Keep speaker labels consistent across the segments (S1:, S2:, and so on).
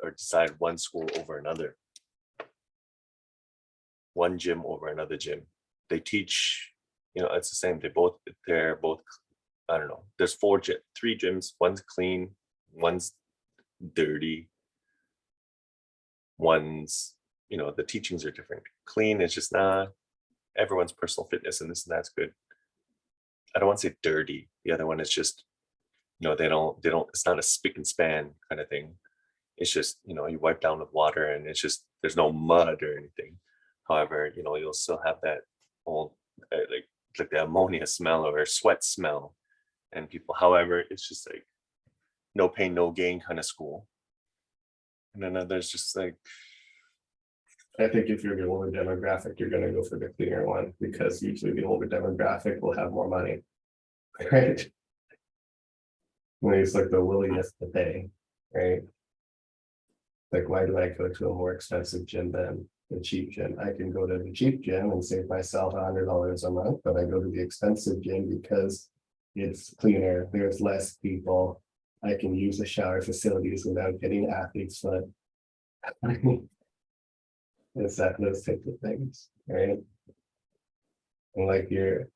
S1: or decide one school over another, one gym over another gym. They teach, it's the same. They're both, I don't know. There's three gyms. One's clean, one's dirty. One's, the teachings are different. Clean is just everyone's personal fitness and this and that's good. I don't want to say dirty. The other one is just, they don't, it's not a spick and span kind of thing. It's just, you wipe down with water and it's just, there's no mud or anything. However, you'll still have that old, like the ammonia smell or sweat smell and people, however, it's just like no pain, no gain kind of school. And then there's just like,
S2: I think if you're the older demographic, you're going to go for the cleaner one because usually the older demographic will have more money, right? When it's like the willingness to pay, right? Like, why do I go to a more expensive gym than the cheap gym? I can go to the cheap gym and save myself $100 a month, but I go to the expensive gym because it's cleaner, there's less people, I can use the shower facilities without getting athlete's foot. It's those types of things, right? And like if your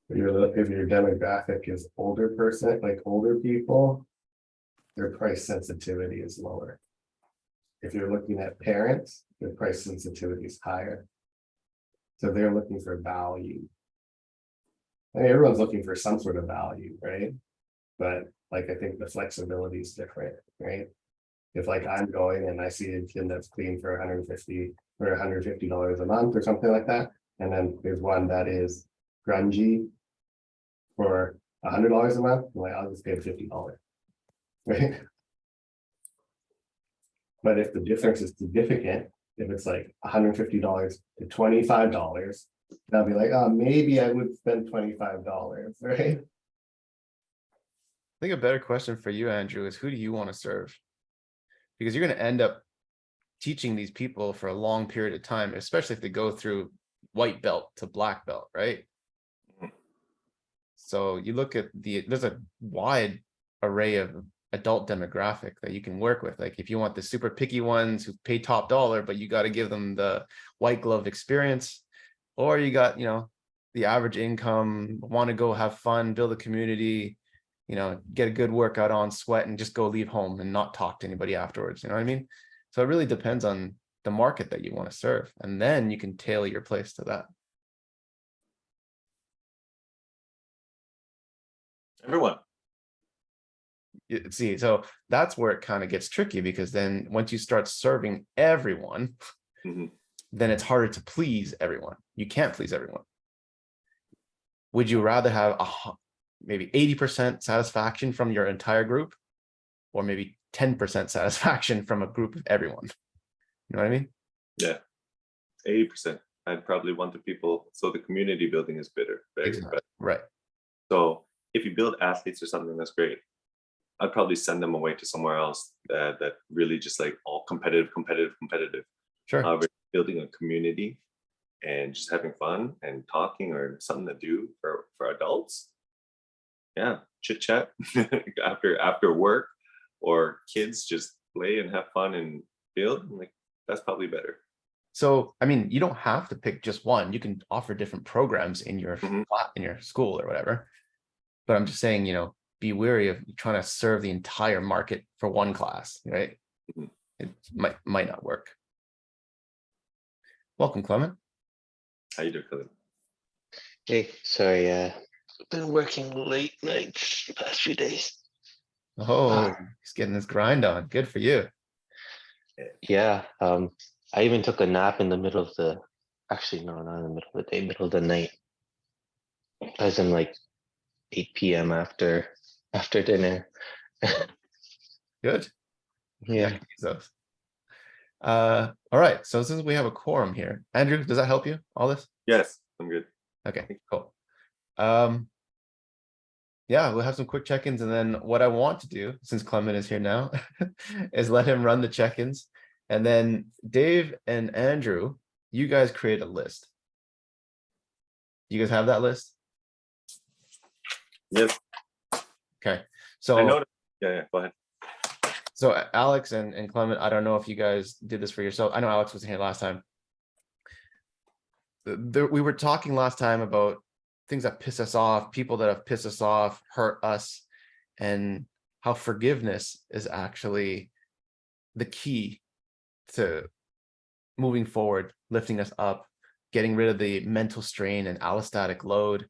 S2: demographic is older person, like older people, their price sensitivity is lower. If you're looking at parents, their price sensitivity is higher. So they're looking for value. I mean, everyone's looking for some sort of value, right? But like, I think the flexibility is different, right? If like I'm going and I see a gym that's clean for $150 or $150 a month or something like that, and then there's one that is grungy for $100 a month, I'm like, I'll just pay $50, right? But if the difference is significant, if it's like $150 to $25, I'll be like, oh, maybe I would spend $25, right?
S3: I think a better question for you, Andrew, is who do you want to serve? Because you're going to end up teaching these people for a long period of time, especially if they go through white belt to black belt, right? So you look at there's a wide array of adult demographic that you can work with. Like if you want the super picky ones who pay top dollar, but you got to give them the white glove experience, or you got, the average income, want to go have fun, build a community, get a good workout on, sweat, and just go leave home and not talk to anybody afterwards. You know what I mean? So it really depends on the market that you want to serve. And then you can tailor your place to that.
S1: everyone.
S3: See, so that's where it kind of gets tricky, because then once you start serving everyone, then it's harder to please everyone. You can't please everyone. Would you rather have maybe 80% satisfaction from your entire group, or maybe 10% satisfaction from a group of everyone? You know what I mean?
S1: Yeah, 80%. I'd probably want the people, so the community building is better.
S3: Exactly. Right.
S1: So if you build athletes or something, that's great. I'd probably send them away to somewhere else that really just like all competitive.
S3: Sure.
S1: However, building a community and just having fun and talking or something to do for adults. Yeah, chit chat after work, or kids just play and have fun and build. Like, that's probably better.
S3: So, I mean, you don't have to pick just one. You can offer different programs in your in your school or whatever. But I'm just saying, be wary of trying to serve the entire market for one class, right? It might not work. Welcome, Clement.
S1: How you doing, Clement?
S4: Hey, sorry, been working late nights the past few days.
S3: Oh, he's getting his grind on. Good for you.
S4: Yeah, I even took a nap in the middle of the, actually no, not in the middle of the day, middle of the night. As in like 8 p.m. after dinner.
S3: Good.
S4: Yeah.
S3: All right. So since we have a quorum here, Andrew, does that help you? All this?
S1: Yes, I'm good.
S3: Okay, cool. Yeah, we'll have some quick check-ins, and then what I want to do, since Clement is here now, is let him run the check-ins, and then Dave and Andrew, you guys create a list. You guys have that list?
S1: Yes.
S3: Okay. So
S1: I know. Yeah, go ahead.
S3: So Alex and Clement, I don't know if you guys did this for yourself. I know Alex wasn't here last time. We were talking last time about things that piss us off, people that have pissed us off, hurt us, and how forgiveness is actually the key to moving forward, lifting us up, getting rid of the mental strain and allostatic load.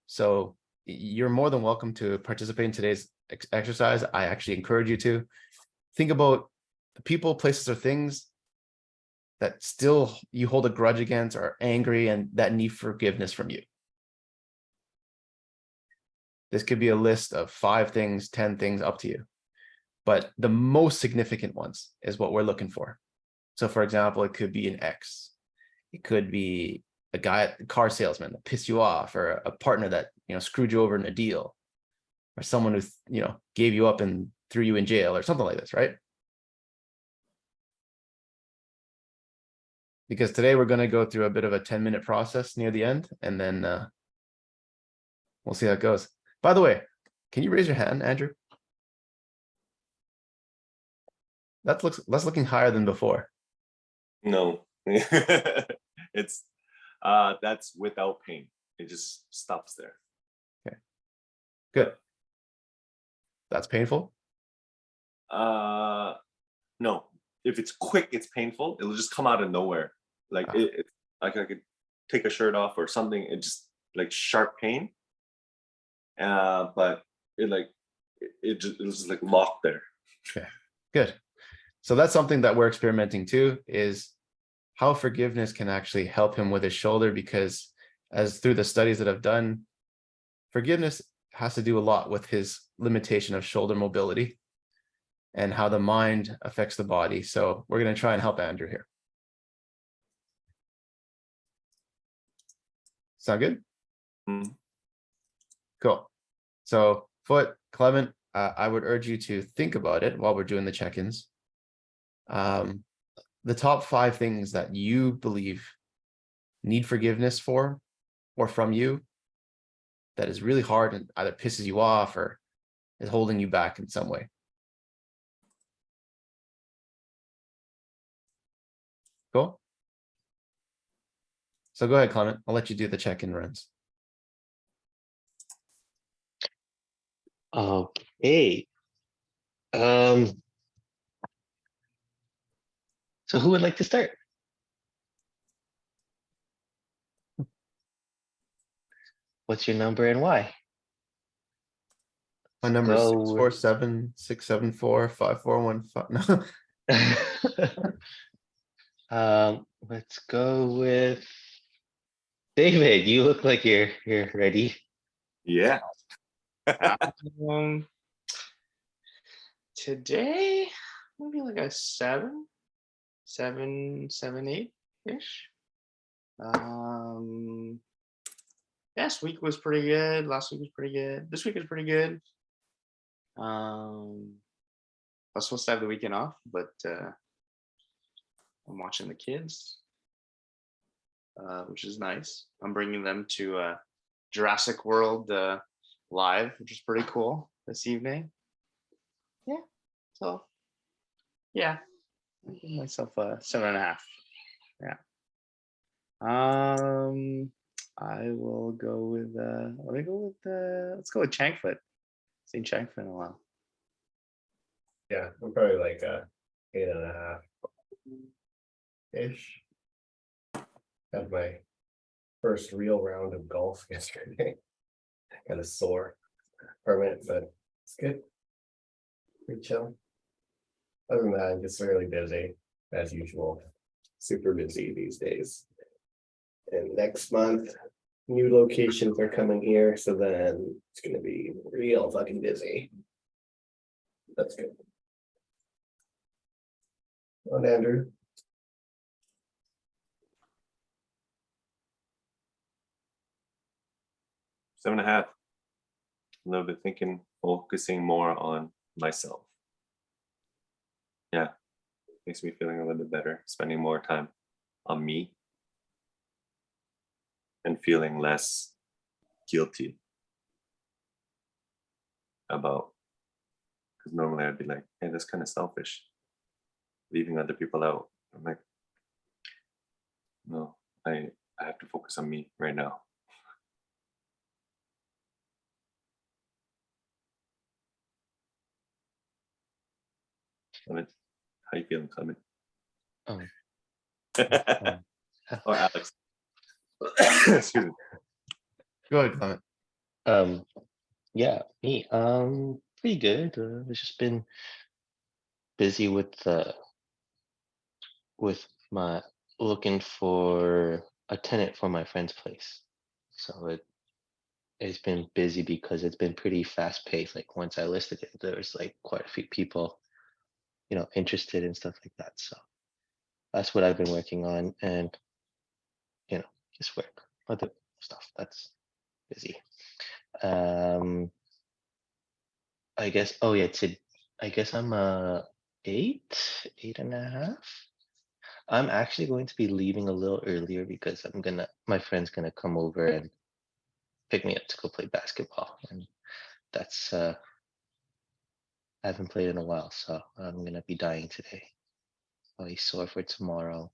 S3: So you're more than welcome to participate in today's exercise. I actually encourage you to think about the people, places, or things that still you hold a grudge against, or angry, and that need forgiveness from you. This could be a list of 5 things, 10 things, up to you. But the most significant ones is what we're looking for. So for example, it could be an ex. It could be a car salesman that pissed you off, or a partner that, screwed you over in a deal, or someone who, gave you up and threw you in jail, or something like this, right? Because today we're going to go through a bit of a 10-minute process near the end, and then we'll see how it goes. By the way, can you raise your hand, Andrew? That's looking higher than before.
S1: No, it's that's without pain. It just stops there.
S3: Okay, good. That's painful.
S1: No, if it's quick, it's painful. It'll just come out of nowhere. Like like I could take a shirt off or something. It just like sharp pain. But it was just like locked there.
S3: Okay, good. So that's something that we're experimenting too, is how forgiveness can actually help him with his shoulder, because as through the studies that I've done, forgiveness has to do a lot with his limitation of shoulder mobility and how the mind affects the body. So we're going to try and help Andrew here. Sound good?
S1: Mm.
S3: Cool. So Foot, Clement, I would urge you to think about it while we're doing the check-ins. The top 5 things that you believe need forgiveness for, or from you, that is really hard and either pisses you off or is holding you back in some way. Cool. So go ahead, Clement. I'll let you do the check-in runs.
S4: Okay. So who would like to start? What's your number and why?
S3: My number is
S4: Go with-
S3: 647-674-5415. No.
S4: Let's go with David. You look like you're ready.
S1: Yeah.
S5: Today, maybe like a 7, 8 ish. Last week was pretty good. Last week was pretty good. This week is pretty good. I was supposed to have the weekend off, but I'm watching the kids, which is nice. I'm bringing them to Jurassic World live, which is pretty cool this evening. Yeah. So, yeah, I give myself a 7.5. Yeah. I will go with. Let's go with Chankfoot. Seen Chankfoot in a while.
S2: Yeah, I'm probably like a 8.5 ish. Had my first real round of golf yesterday. Kind of sore from it, but it's good. Pretty chill. Other than that, I'm just really busy as usual. Super busy these days. And next month, new locations are coming here, so then it's gonna be real fucking busy. That's good. On Andrew.
S1: Seven and a half. A little bit thinking, focusing more on myself. Yeah. Makes me feeling a little bit better, spending more time on me and feeling less guilty about Because normally I'd be like, hey, that's kind of selfish, leaving other people out. I'm like, no, I have to focus on me right now. Clement, how you feeling, Clement?
S4: Um,
S1: Or Alex? Excuse me.
S3: Go ahead, Clement.
S4: Um, yeah, me, pretty good. I've just been busy with my looking for a tenant for my friend's place. So it's been busy because it's been pretty fast paced. Like once I listed it, there was like quite a few people, interested in stuff like that. So that's what I've been working on, and just work, other stuff that's busy. I guess. Oh yeah, I guess I'm 8.5. I'm actually going to be leaving a little earlier because my friend's gonna come over and pick me up to go play basketball, and that's I haven't played in a while, so I'm gonna be dying today. Probably sore for tomorrow,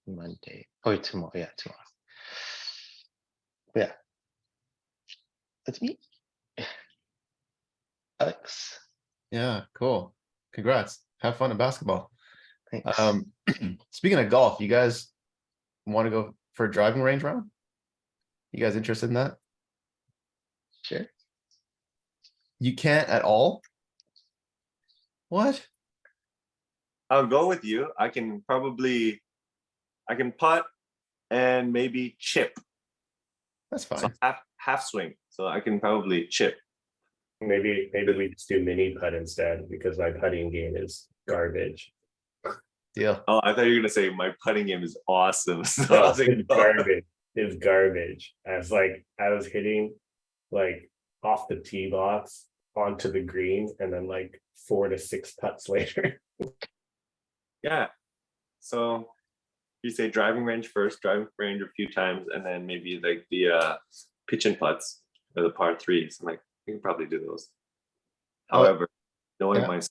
S4: Monday, or tomorrow. Yeah, tomorrow. But yeah, that's me, Alex.
S3: Yeah, cool. Congrats. Have fun at basketball.
S4: Thanks.
S3: Speaking of golf, you guys want to go for a driving range round? You guys interested in that?
S4: Sure.
S3: You can't at all? What?
S1: I'll go with you. I can putt and maybe chip.
S3: That's
S1: So
S3: fine.
S1: half swing. So I can probably chip.
S2: Maybe we just do mini putt instead because my putting game is garbage.
S3: Deal.
S1: Oh, I thought you were gonna say my putting game is awesome. So I
S2: No,
S1: was like,
S2: it's garbage. It's garbage. I was hitting like off the tee box onto the green and then like 4 to 6 putts later.
S1: yeah. So you say driving range first, driving range a few times, and then maybe like the pitch and putts or the par threes. I'm like, you can probably do those.
S3: Oh,
S1: However, knowing
S3: yeah.
S1: myself,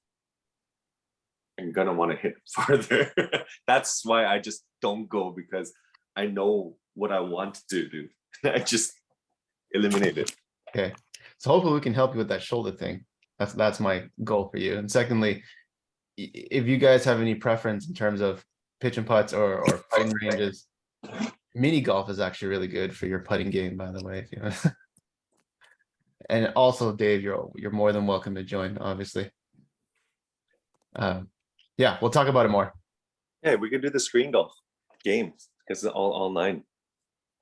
S1: I'm gonna want to hit farther. That's why I just don't go, because I know what I want to do. I just eliminate it.
S3: Okay. So hopefully we can help you with that shoulder thing. That's my goal for you. And secondly, if you guys have any preference in terms of pitch and putts or putting ranges, mini golf is actually really good for your putting game, by the way. If you and also, Dave, you're more than welcome to join, obviously. Yeah, we'll talk about it more.
S1: Yeah, we could do the screen golf game because it's all online.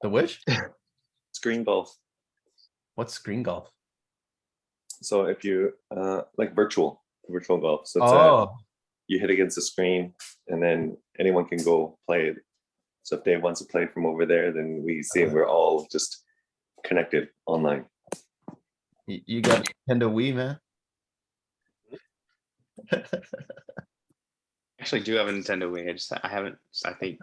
S3: The which?
S1: Screen golf.
S3: What's screen golf?
S1: So if you like virtual golf, so it's
S3: Oh,
S1: you hit against the screen and then anyone can go play it. So if Dave wants to play from over there, then we see we're all just connected online.
S3: you got Nintendo Wii, man.
S5: Actually do have a Nintendo Wii. I haven't, I think,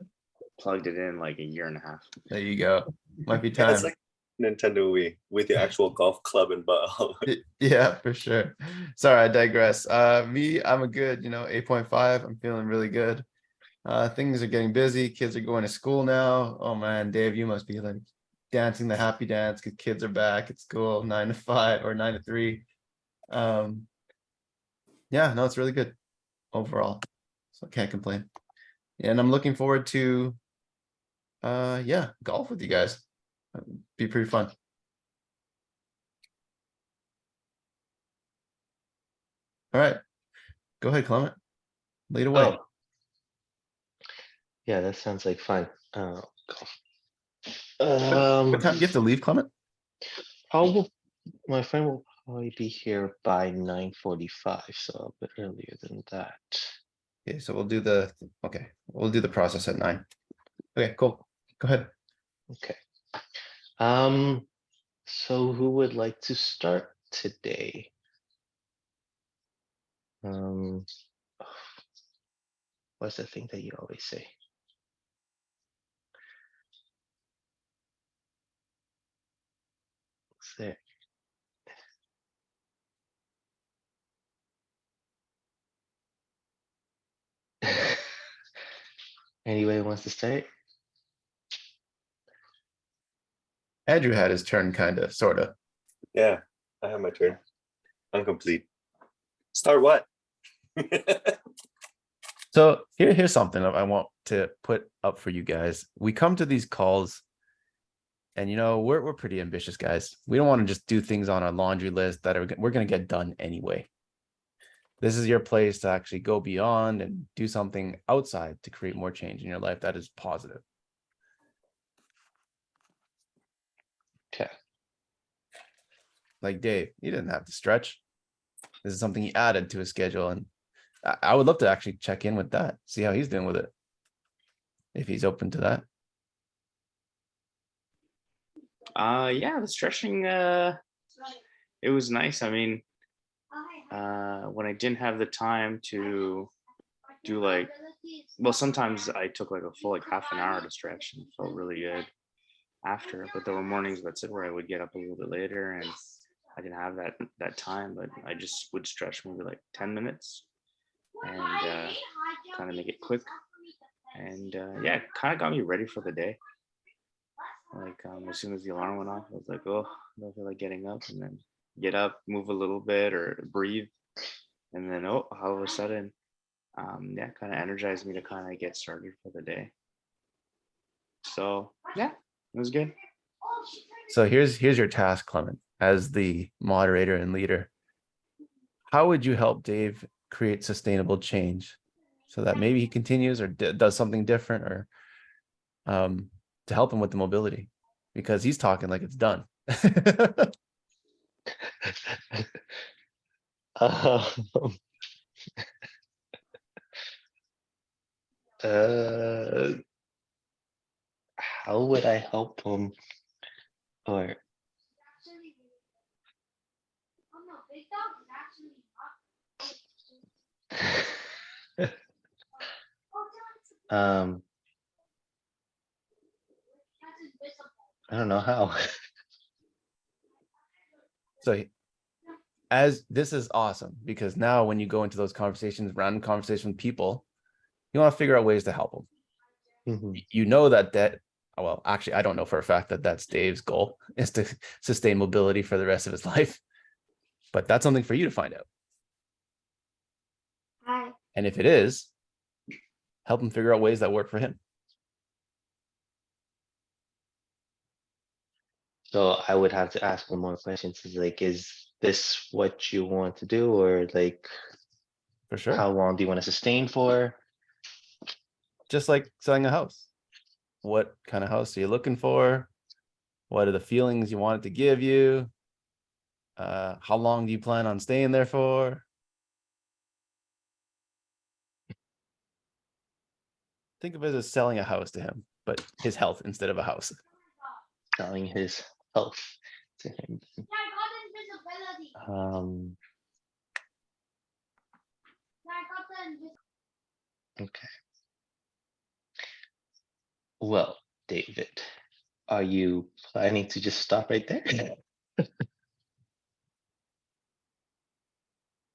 S5: plugged it in like a year and a half.
S3: There you go. Might be
S1: Yeah,
S3: time.
S1: it's like Nintendo Wii with the actual golf club and ball.
S3: Yeah, for sure. Sorry, I digress. Me, I'm a good, 8.5. I'm feeling really good. Things are getting busy. Kids are going to school now. Oh man, Dave, you must be like dancing the happy dance because kids are back at school 9 to 5 or 9 to 3. Yeah, no, it's really good overall. So I can't complain. And I'm looking forward to yeah, golf with you guys. Be pretty fun. All right. Go ahead, Clement. Lead away.
S4: Oh, yeah, that sounds like fun. Golf.
S3: What time do you have to leave, Clement?
S4: Probably my friend will probably be here by 9:45, so a bit earlier than that.
S3: Okay, so we'll do the process at 9. Okay, cool. Go ahead.
S4: Okay. So who would like to start today? What's the thing that you always say? What's there? Anybody wants to start?
S3: Andrew had his turn, kind of, sort of.
S1: Yeah, I have my turn. I'm complete. Start what?
S3: So here's something I want to put up for you guys. We come to these calls, and we're pretty ambitious guys. We don't want to just do things on a laundry list that we're going to get done anyway. This is your place to actually go beyond and do something outside to create more change in your life that is positive.
S4: Okay.
S3: Like Dave, he didn't have to stretch. This is something he added to his schedule, and I would love to actually check in with that, see how he's doing with it, if he's open to that.
S5: Yeah, the stretching, it was nice. I mean, when I didn't have the time to do well, sometimes I took like a full half an hour to stretch and felt really good after. But there were mornings, that's it, where I would get up a little bit later and I didn't have that time, but I just would stretch maybe like 10 minutes and kind of make it quick. And yeah, it kind of got me ready for the day. Like as soon as the alarm went off, I was like, oh, I don't feel like getting up, and then get up, move a little bit or breathe. And then, oh, all of a sudden, yeah, kind of energized me to kind of get started for the day. So yeah, it was good.
S3: So here's your task, Clement, as the moderator and leader. How would you help Dave create sustainable change so that maybe he continues or does something different, or to help him with the mobility? Because he's talking like it's done.
S4: Um, uh, how would I help him? Or I don't know how.
S3: So as this is awesome, because now when you go into those conversations, random conversations with people, you want to figure out ways to help them.
S4: Mhm.
S3: You know that well, actually, I don't know for a fact that that's Dave's goal, is to sustain mobility for the rest of his life, but that's something for you to find out. And if it is, help him figure out ways that work for him.
S4: So I would have to ask him more questions. Is this what you want to do, or
S3: For sure.
S4: how long do you want to sustain for?
S3: Just like selling a house. What kind of house are you looking for? What are the feelings you want it to give you? How long do you plan on staying there for? Think of it as selling a house to him, but his health instead of a house.
S4: Selling his health to him. Okay. Well, David, are you planning to just stop right there?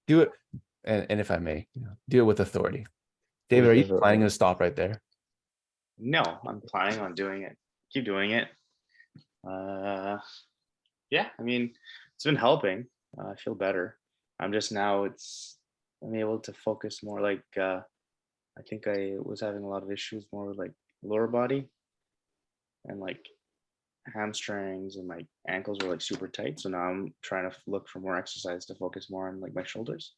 S3: Do it, and if I may, do it with authority. David, are you planning to stop right there?
S5: No, I'm planning on doing it. Keep doing it. Yeah, I mean, it's been helping. I feel better. I'm just now I'm able to focus more. I think I was having a lot of issues more with lower body and hamstrings, and my ankles were super tight. So now I'm trying to look for more exercise to focus more on my shoulders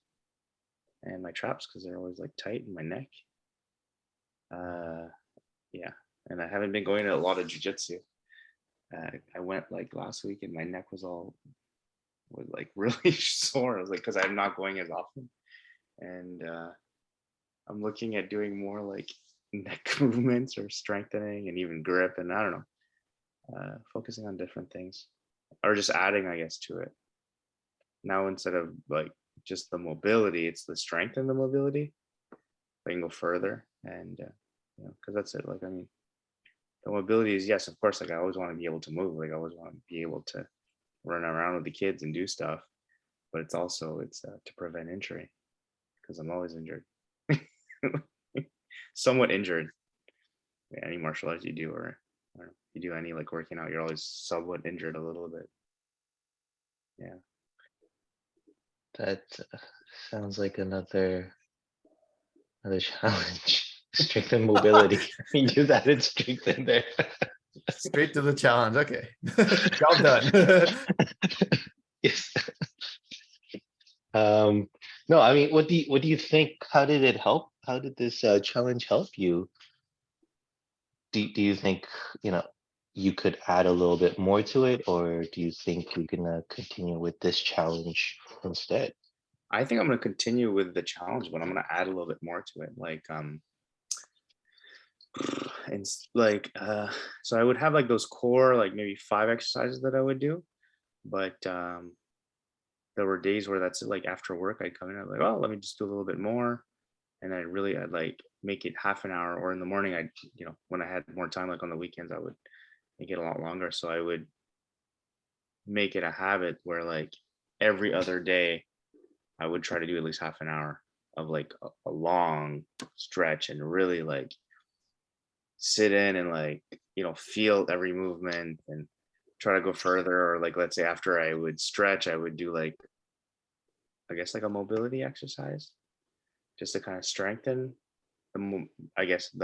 S5: and my traps, because they're always tight in my neck. Yeah, and I haven't been going to a lot of jujitsu. I went last week and my neck was really sore. I was because I'm not going as often, and I'm looking at doing more neck movements or strengthening and even grip, and I don't know, focusing on different things or just adding, I guess, to it. Now instead of just the mobility, it's the strength and the mobility. I can go further, and because that's it. I mean, the mobility is, yes, of course. I always want to be able to move. I always want to be able to run around with the kids and do stuff. But it's to prevent injury, because I'm always injured. somewhat injured. Any martial arts you do, or you do any like working out, you're always somewhat injured a little bit. Yeah.
S4: That sounds like another challenge. Strength and mobility. You do that in strength in there.
S3: Straight to the challenge. Okay. Job done.
S4: Yes. No, I mean, what do you think? How did it help? How did this challenge help you? Do you think, you could add a little bit more to it, or do you think you're gonna continue with this challenge instead?
S5: I think I'm gonna continue with the challenge, but I'm gonna add a little bit more to it. Like and so I would have like those core, like maybe 5 exercises that I would do, but there were days where that's like after work I'd come in, I'm like, oh, let me just do a little bit more. And I'd like make it half an hour, or in the morning I'd, when I had more time, like on the weekends, I would make it a lot longer. So I would make it a habit where like every other day I would try to do at least half an hour of like a long stretch, and really like sit in and like, feel every movement and try to go further. Or like, let's say after I would stretch, I would do like, I guess like a mobility exercise, just to kind of strengthen the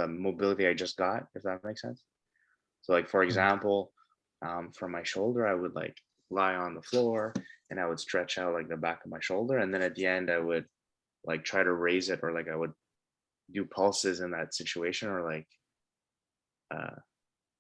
S5: mobility I just got, if that makes sense. So like, for example, for my shoulder, I would like lie on the floor and I would stretch out like the back of my shoulder. And then at the end, I would like try to raise it, or like I would do pulses in that situation. Or like,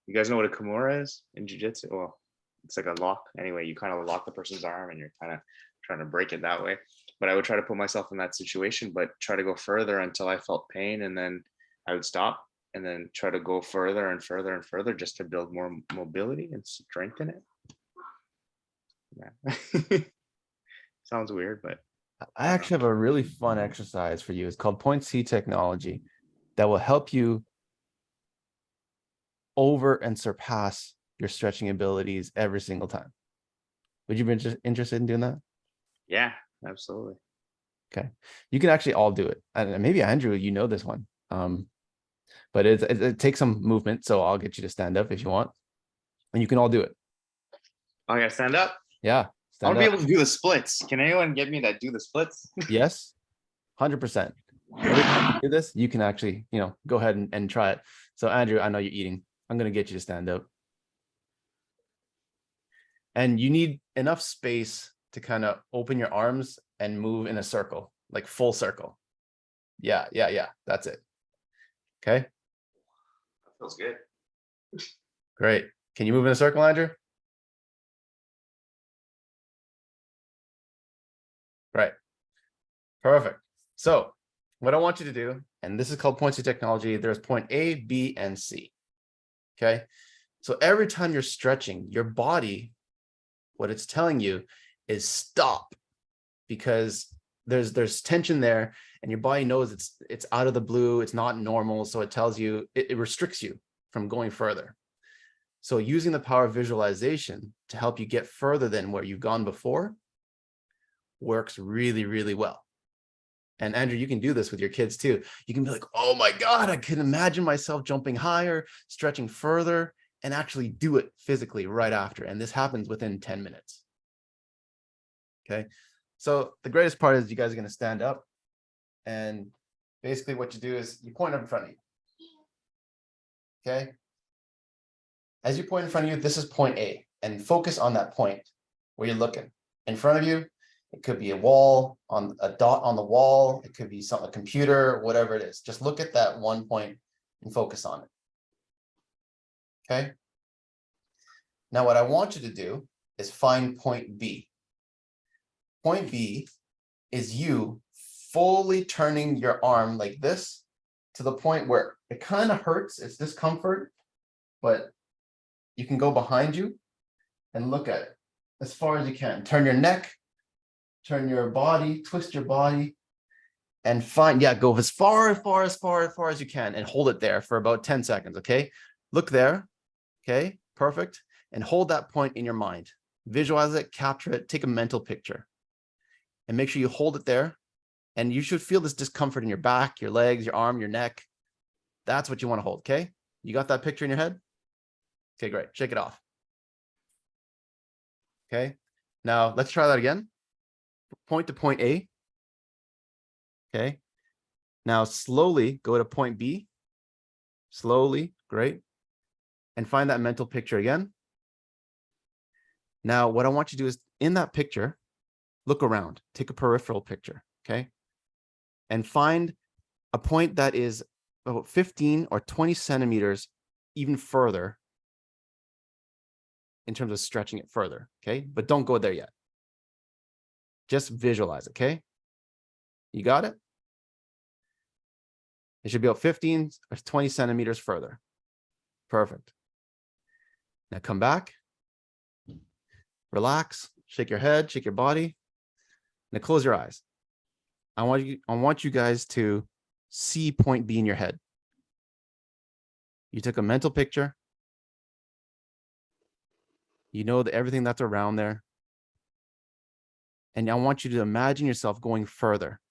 S5: you guys know what a kimura is in jiu-jitsu? Well, it's like a lock. Anyway, you kind of lock the person's arm and you're kind of trying to break it that way. But I would try to put myself in that situation, but try to go further until I felt pain, and then I would stop and then try to go further and further and further, just to build more mobility and strengthen it. Yeah. Sounds weird, but
S3: I actually have a really fun exercise for you. It's called Point C technology that will help you over and surpass your stretching abilities every single time. Would you be interested in doing that?
S5: yeah, absolutely.
S3: Okay. You can actually all do it. And maybe Andrew, you know this one. But it takes some movement. So I'll get you to stand up if you want. And you can all do it.
S5: Oh, I gotta stand up.
S3: Yeah.
S5: I want
S3: Stand
S5: to be
S3: up.
S5: able to do the splits. Can anyone get me that do the splits?
S3: Yes. 100%. Every time you do this, you can actually, go ahead and try it. So Andrew, I know you're eating. I'm going to get you to stand up. And you need enough space to kind of open your arms and move in a circle, like full circle. Yeah. That's it. Okay.
S5: That feels good.
S3: Great. Can you move in a circle, Andrew? Right. Perfect. So what I want you to do, and this is called point C technology, there's point A, B, and C. Okay. So every time you're stretching, your body, what it's telling you is stop, because there's tension there, and your body knows it's out of the blue, it's not normal. So it tells you, it restricts you from going further. So using the power of visualization to help you get further than where you've gone before works really, really well. And Andrew, you can do this with your kids too. You can be like, oh my God, I can imagine myself jumping higher, stretching further, and actually do it physically right after. And this happens within 10 minutes. Okay. So the greatest part is you guys are going to stand up, and basically what you do is you point up in front of you. Okay. As you point in front of you, this is point A, and focus on that point where you're looking. In front of you, it could be a wall, on a dot on the wall. It could be a computer, whatever it is. Just look at that one point and focus on it. Okay. Now what I want you to do is find point B. Point B is you fully turning your arm like this to the point where it kind of hurts. It's discomfort, but you can go behind you and look at it as far as you can. Turn your neck, turn your body, twist your body, and go as far as you can, and hold it there for about 10 seconds. Okay. Look there. Okay. Perfect. And hold that point in your mind. Visualize it, capture it, take a mental picture, and make sure you hold it there. And you should feel this discomfort in your back, your legs, your arm, your neck. That's what you want to hold. Okay. You got that picture in your head? Okay, great. Shake it off. Okay. Now let's try that again. Point to point A. Okay. Now slowly go to point B. Slowly. Great. And find that mental picture again. Now, what I want you to do is in that picture, look around, take a peripheral picture. Okay. And find a point that is about 15 or 20 centimeters even further in terms of stretching it further. Okay. But don't go there yet. Just visualize. Okay. You got it? It should be about 15 or 20 centimeters further. Perfect. Now come back. Relax. Shake your head, shake your body. Now close your eyes. I want you guys to see point B in your head. You took a mental picture. You know that everything that's around there. And I want you to imagine yourself going further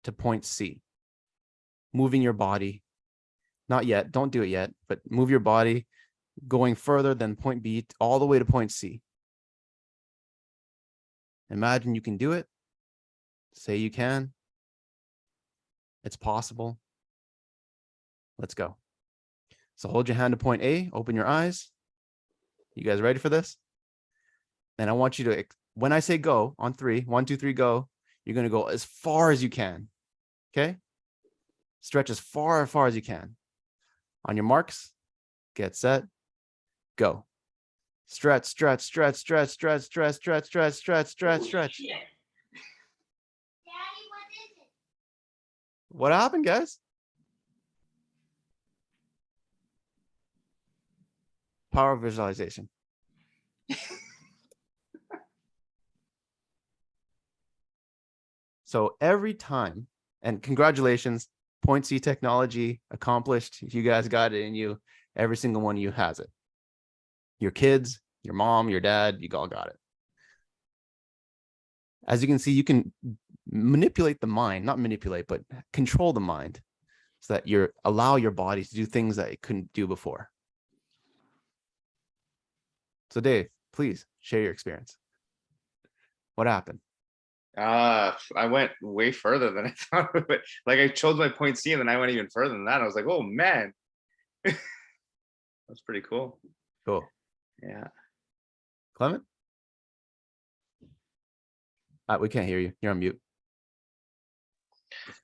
S3: to point C. Moving your body. Not yet, don't do it yet, but move your body going further than point B all the way to point C. Imagine you can do it. Say you can. It's possible. Let's go. So hold your hand to point A, open your eyes. You guys ready for this? And I want you to, when I say go on 3, 1, 2, 3, go, you're going to go as far as you can. Okay? Stretch as far as you can. On your marks, get set, go. Stretch, stretch, stretch, stretch, stretch, stretch, stretch, stretch, stretch, stretch, stretch. What happened, guys? Power of visualization. So every time, and congratulations, Point C technology accomplished. You guys got it in you. Every single one of you has it. Your kids, your mom, your dad, you all got it. As you can see, you can manipulate the mind, not manipulate, but control the mind so that you allow your body to do things that it couldn't do before. So Dave, please share your experience. What happened?
S5: I went way further than I thought of it. Like I chose my point C and then I went even further than that. I was like, oh man. That's pretty cool.
S3: Cool.
S5: Yeah.
S3: Clement? We can't hear you. You're on mute.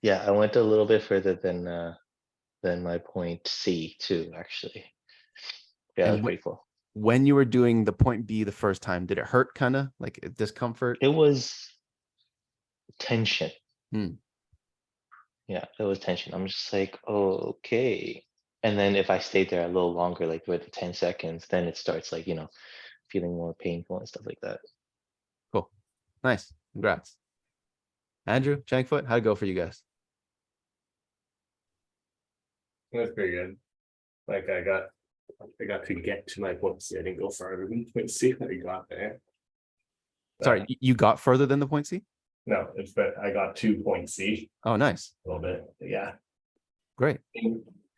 S4: Yeah, I went a little bit further than my point C too, actually. Yeah,
S3: And
S4: that's pretty cool.
S3: When you were doing the point B the first time, did it hurt kind of like discomfort?
S4: It was tension.
S3: Hmm.
S4: Yeah, it was tension. I'm just like, oh, okay. And then if I stayed there a little longer, like with the 10 seconds, then it starts like, feeling more painful and stuff like that.
S3: Cool. Nice. Congrats. Andrew, Changfoot, how'd it go for you guys?
S2: That's pretty good. Like I got to get to my point C. I didn't go farther than point C. I got there.
S3: Sorry, you got further than the point C?
S2: No, but I got to point C
S3: Oh, nice.
S2: a little bit. Yeah.
S3: Great.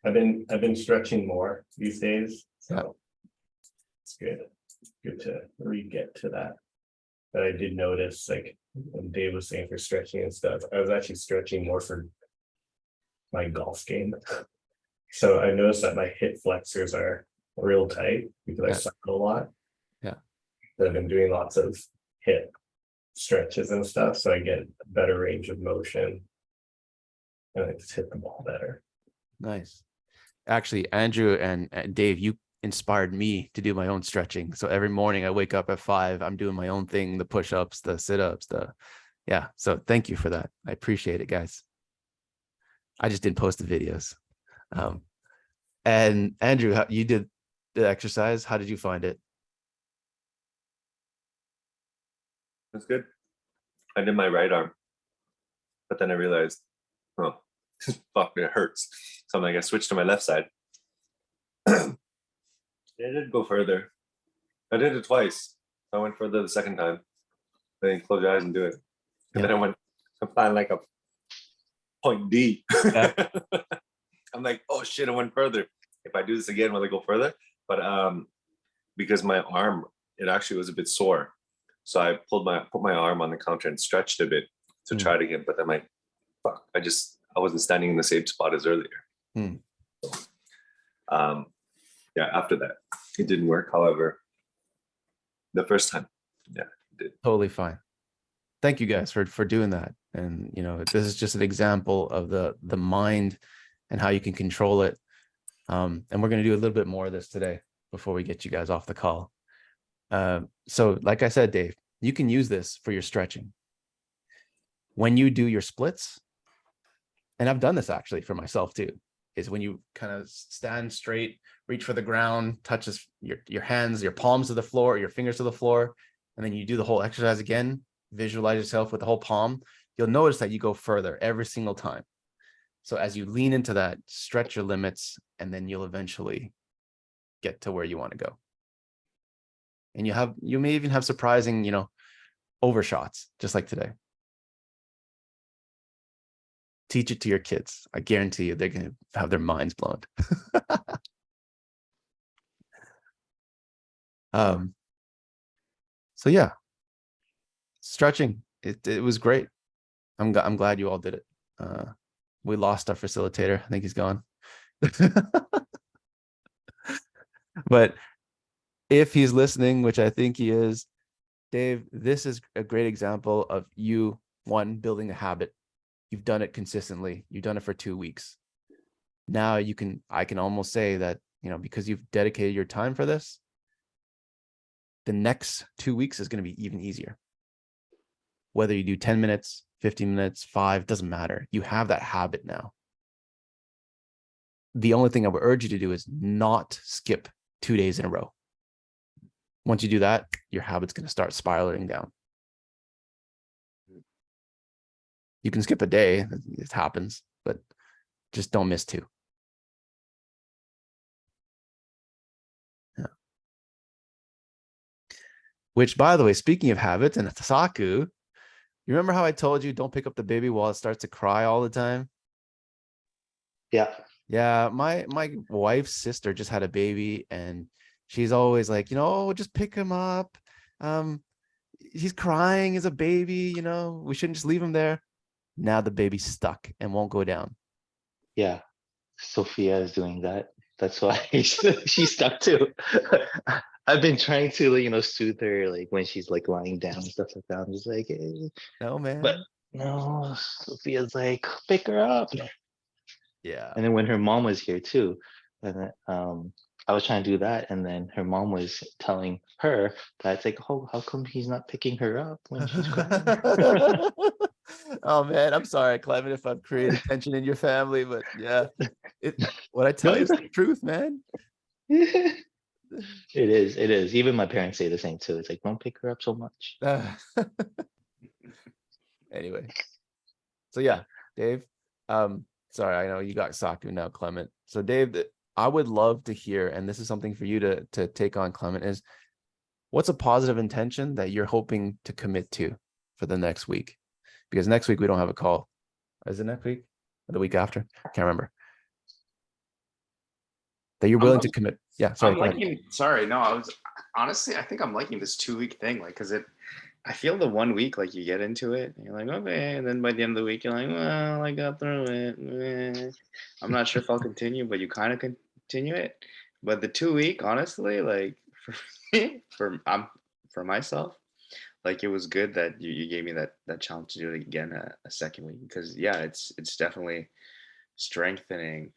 S2: I've been stretching more these days. So
S3: Yeah.
S2: it's good. Good to re-get to that. But I did notice, like when Dave was saying for stretching and stuff, I was actually stretching more for my golf game. So I noticed that my hip flexors are real tight because I cycle a lot.
S3: Yeah.
S2: So I've been doing lots of hip stretches and stuff, so I get a better range of motion and I just hit the ball better.
S3: Nice. Actually, Andrew and Dave, you inspired me to do my own stretching. So every morning I wake up at 5, I'm doing my own thing, the push-ups, the sit-ups, yeah. So thank you for that. I appreciate it, guys. I just didn't post the videos. And Andrew, you did the exercise. How did you find it?
S1: That's good. I did my right arm, but then I realized, oh, fuck, it hurts. So I'm like, I switched to my left side. I did go further. I did it twice. I went further the second time. Then you close your eyes and do it. And then I went, I found like a point D.
S3: Yeah.
S1: I'm like, oh shit, I went further. If I do this again, will I go further? But because my arm, it actually was a bit sore. So I put my arm on the counter and stretched a bit to try it again. But I'm like, fuck, I wasn't standing in the same spot as earlier. Yeah, after that, it didn't work. However, the first time, yeah, it did.
S3: Totally fine. Thank you guys for doing that. And you know, this is just an example of the mind and how you can control it. And we're going to do a little bit more of this today before we get you guys off the call. So like I said, Dave, you can use this for your stretching. When you do your splits, and I've done this actually for myself too, is when you kind of stand straight, reach for the ground, touches your hands, your palms to the floor, your fingers to the floor, and then you do the whole exercise again, visualize yourself with the whole palm, you'll notice that you go further every single time. So as you lean into that, stretch your limits, and then you'll eventually get to where you want to go. And you may even have surprising, you know, overshots, just like today. Teach it to your kids. I guarantee you they're going to have their minds blown. So yeah, stretching, it was great. I'm glad you all did it. We lost our facilitator. I think he's gone. But if he's listening, which I think he is, Dave, this is a great example of you, one, building a habit. You've done it consistently. You've done it for 2 weeks. Now I can almost say that, you know, because you've dedicated your time for this, the next 2 weeks is going to be even easier. Whether you do 10 minutes, 15 minutes, 5, doesn't matter. You have that habit now. The only thing I would urge you to do is not skip 2 days in a row. Once you do that, your habit's going to start spiraling down. You can skip a day, it happens, but just don't miss 2. Yeah. Which, by the way, speaking of habits, and Saku, you remember how I told you don't pick up the baby while it starts to cry all the time?
S4: Yeah.
S3: Yeah, my wife's sister just had a baby, and she's always like, you know, oh, just pick him up. He's crying as a baby, you know, we shouldn't just leave him there. Now the baby's stuck and won't go down.
S4: Yeah. Sophia is doing that. That's why she's stuck too. I've been trying to, you know, soothe her, like when she's like lying down and stuff like that. I'm just like, hey.
S3: No, man.
S4: But no, Sophia's like, pick her up.
S3: Yeah.
S4: And then when her mom was here too, and then, I was trying to do that, and then her mom was telling her that it's like, oh, how come he's not picking her up when she's crying?
S3: Oh man, I'm sorry, Clement, if I've created tension in your family, but yeah, what I tell you is the truth, man.
S4: It is. Even my parents say the same too. It's like, don't pick her up so much.
S3: Anyway, so yeah, Dave. Sorry, I know you got Saku now, Clement. So Dave, I would love to hear, and this is something for you to take on, Clement, is what's a positive intention that you're hoping to commit to for the next week? Because next week we don't have a call. Is it next week or the week after? Can't remember. That you're willing to commit. Yeah, sorry.
S5: I think I'm liking this 2-week thing, like, because I feel the 1 week, like, you get into it and you're like, okay, and then by the end of the week you're like, well, I got through it. I'm not sure if I'll continue, but you kind of continue it. But the 2-week, honestly, like, for myself, like, it was good that you gave me that challenge to do it again a second week, because yeah, it's definitely strengthening.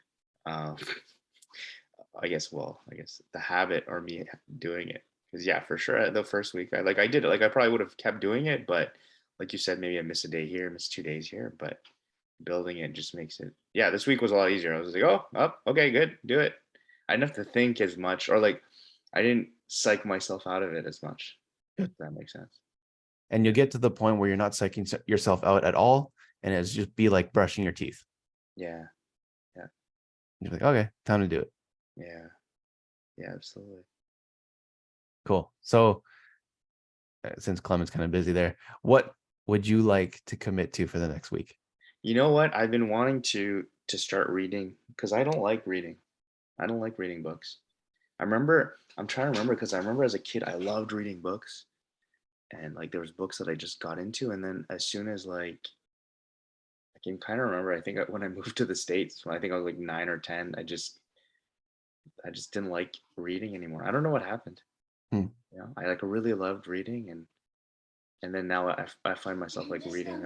S5: I guess the habit, or me doing it. Because yeah, for sure, the first week I did it. Like, I probably would have kept doing it, but like you said, maybe I miss a day here, miss 2 days here, but building it just makes it. Yeah, this week was a lot easier. I was like, oh, okay, good, do it. I didn't have to think as much, or like, I didn't psych myself out of it as much. If that makes sense.
S3: And you'll get to the point where you're not psyching yourself out at all, and it's just be like brushing your teeth.
S5: Yeah.
S3: You're like, okay, time to do it.
S5: Yeah, absolutely.
S3: Cool. So since Clement's kind of busy there, what would you like to commit to for the next week?
S5: You know what? I've been wanting to to start reading because I don't like reading. I don't like reading books. I'm trying to remember because I remember as a kid I loved reading books, and like there was books that I just got into, and then as soon as like I can kind of remember, I think when I moved to the States, when I think I was like 9 or 10, I just didn't like reading anymore. I don't know what happened.
S3: Hmm.
S5: You know, I like really loved reading, and then now I find myself like reading.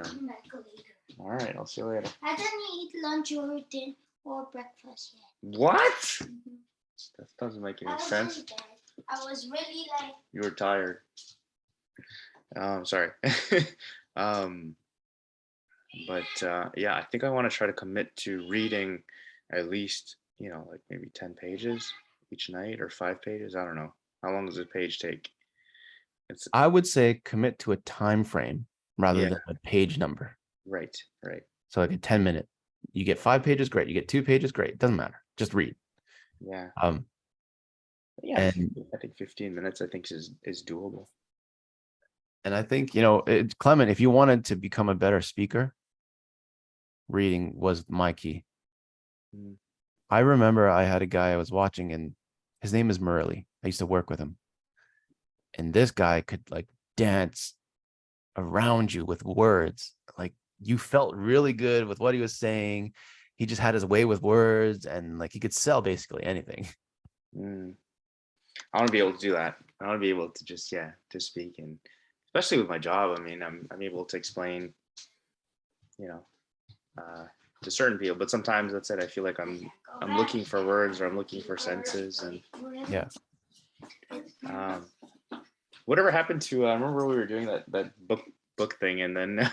S5: All right, I'll see you later.
S6: I didn't eat lunch or dinner or breakfast yet.
S5: What?
S6: Mhm.
S5: That doesn't make
S6: I
S5: any
S6: was
S5: sense.
S6: really tired. I was really like.
S5: You were tired. Sorry. um, but yeah, I think I want to try to commit to reading at least, like maybe 10 pages each night or 5 pages. I don't know. How long does a page take? It's
S3: I would say commit to a time frame rather
S5: Yeah.
S3: than a page number.
S5: right, right.
S3: So like a 10-minute. You get 5 pages, great. You get 2 pages, great. It doesn't matter. Just read.
S5: Yeah.
S3: Um,
S5: Yeah,
S3: and
S5: I think 15 minutes I think is doable.
S3: and I think, Clement, if you wanted to become a better speaker, reading was my key.
S5: Mm.
S3: I remember I had a guy I was watching, and his name is Murley. I used to work with him. And this guy could like dance around you with words. Like you felt really good with what he was saying. He just had his way with words, and like he could sell basically anything.
S5: Mm. I want to be able to do that. I want to be able to just to speak, and especially with my job. I mean, I'm able to explain, you know, to certain people, but sometimes that's it. I feel like I'm looking for words or I'm looking for senses, and
S3: Yeah.
S5: Whatever happened to? I remember we were doing that book thing, and then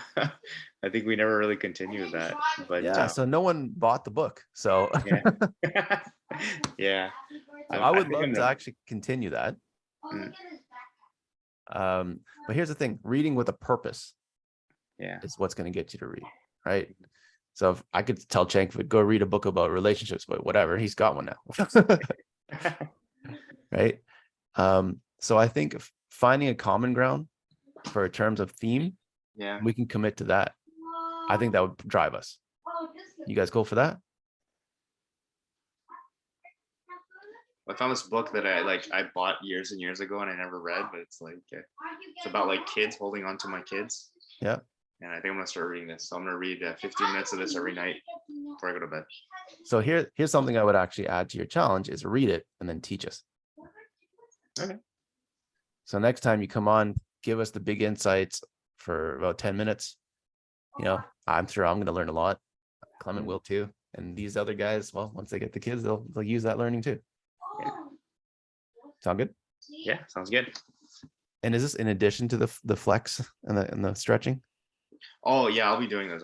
S5: I think we never really continued that. But
S3: Yeah. So no one bought the book. So
S5: yeah, yeah.
S3: so I would
S5: think
S3: love
S5: I'm
S3: to
S5: gonna-
S3: actually continue that.
S5: Mm.
S3: But here's the thing: reading with a purpose
S5: Yeah.
S3: is what's going to get you to read, right? So if I could tell Cenk would go read a book about relationships, but whatever, he's got one now. Right. So I think finding a common ground for terms of theme,
S5: Yeah.
S3: we can commit to that. I think that would drive us. You guys go for that?
S5: I found this book that I bought years and years ago and I never read, but it's like it's about like kids holding on to my kids.
S3: Yeah.
S5: And I think I'm gonna start reading this. So I'm gonna read 15 minutes of this every night before I go to bed.
S3: So here's something I would actually add to your challenge is read it and then teach us.
S5: Okay.
S3: So next time you come on, give us the big insights for about 10 minutes. I'm sure I'm going to learn a lot. Clement will too. And these other guys, well, once they get the kids, they'll use that learning too.
S5: Yeah.
S3: Sound good?
S5: Yeah, sounds good.
S3: And is this in addition to the flex and the stretching?
S5: Oh yeah, I'll be doing those.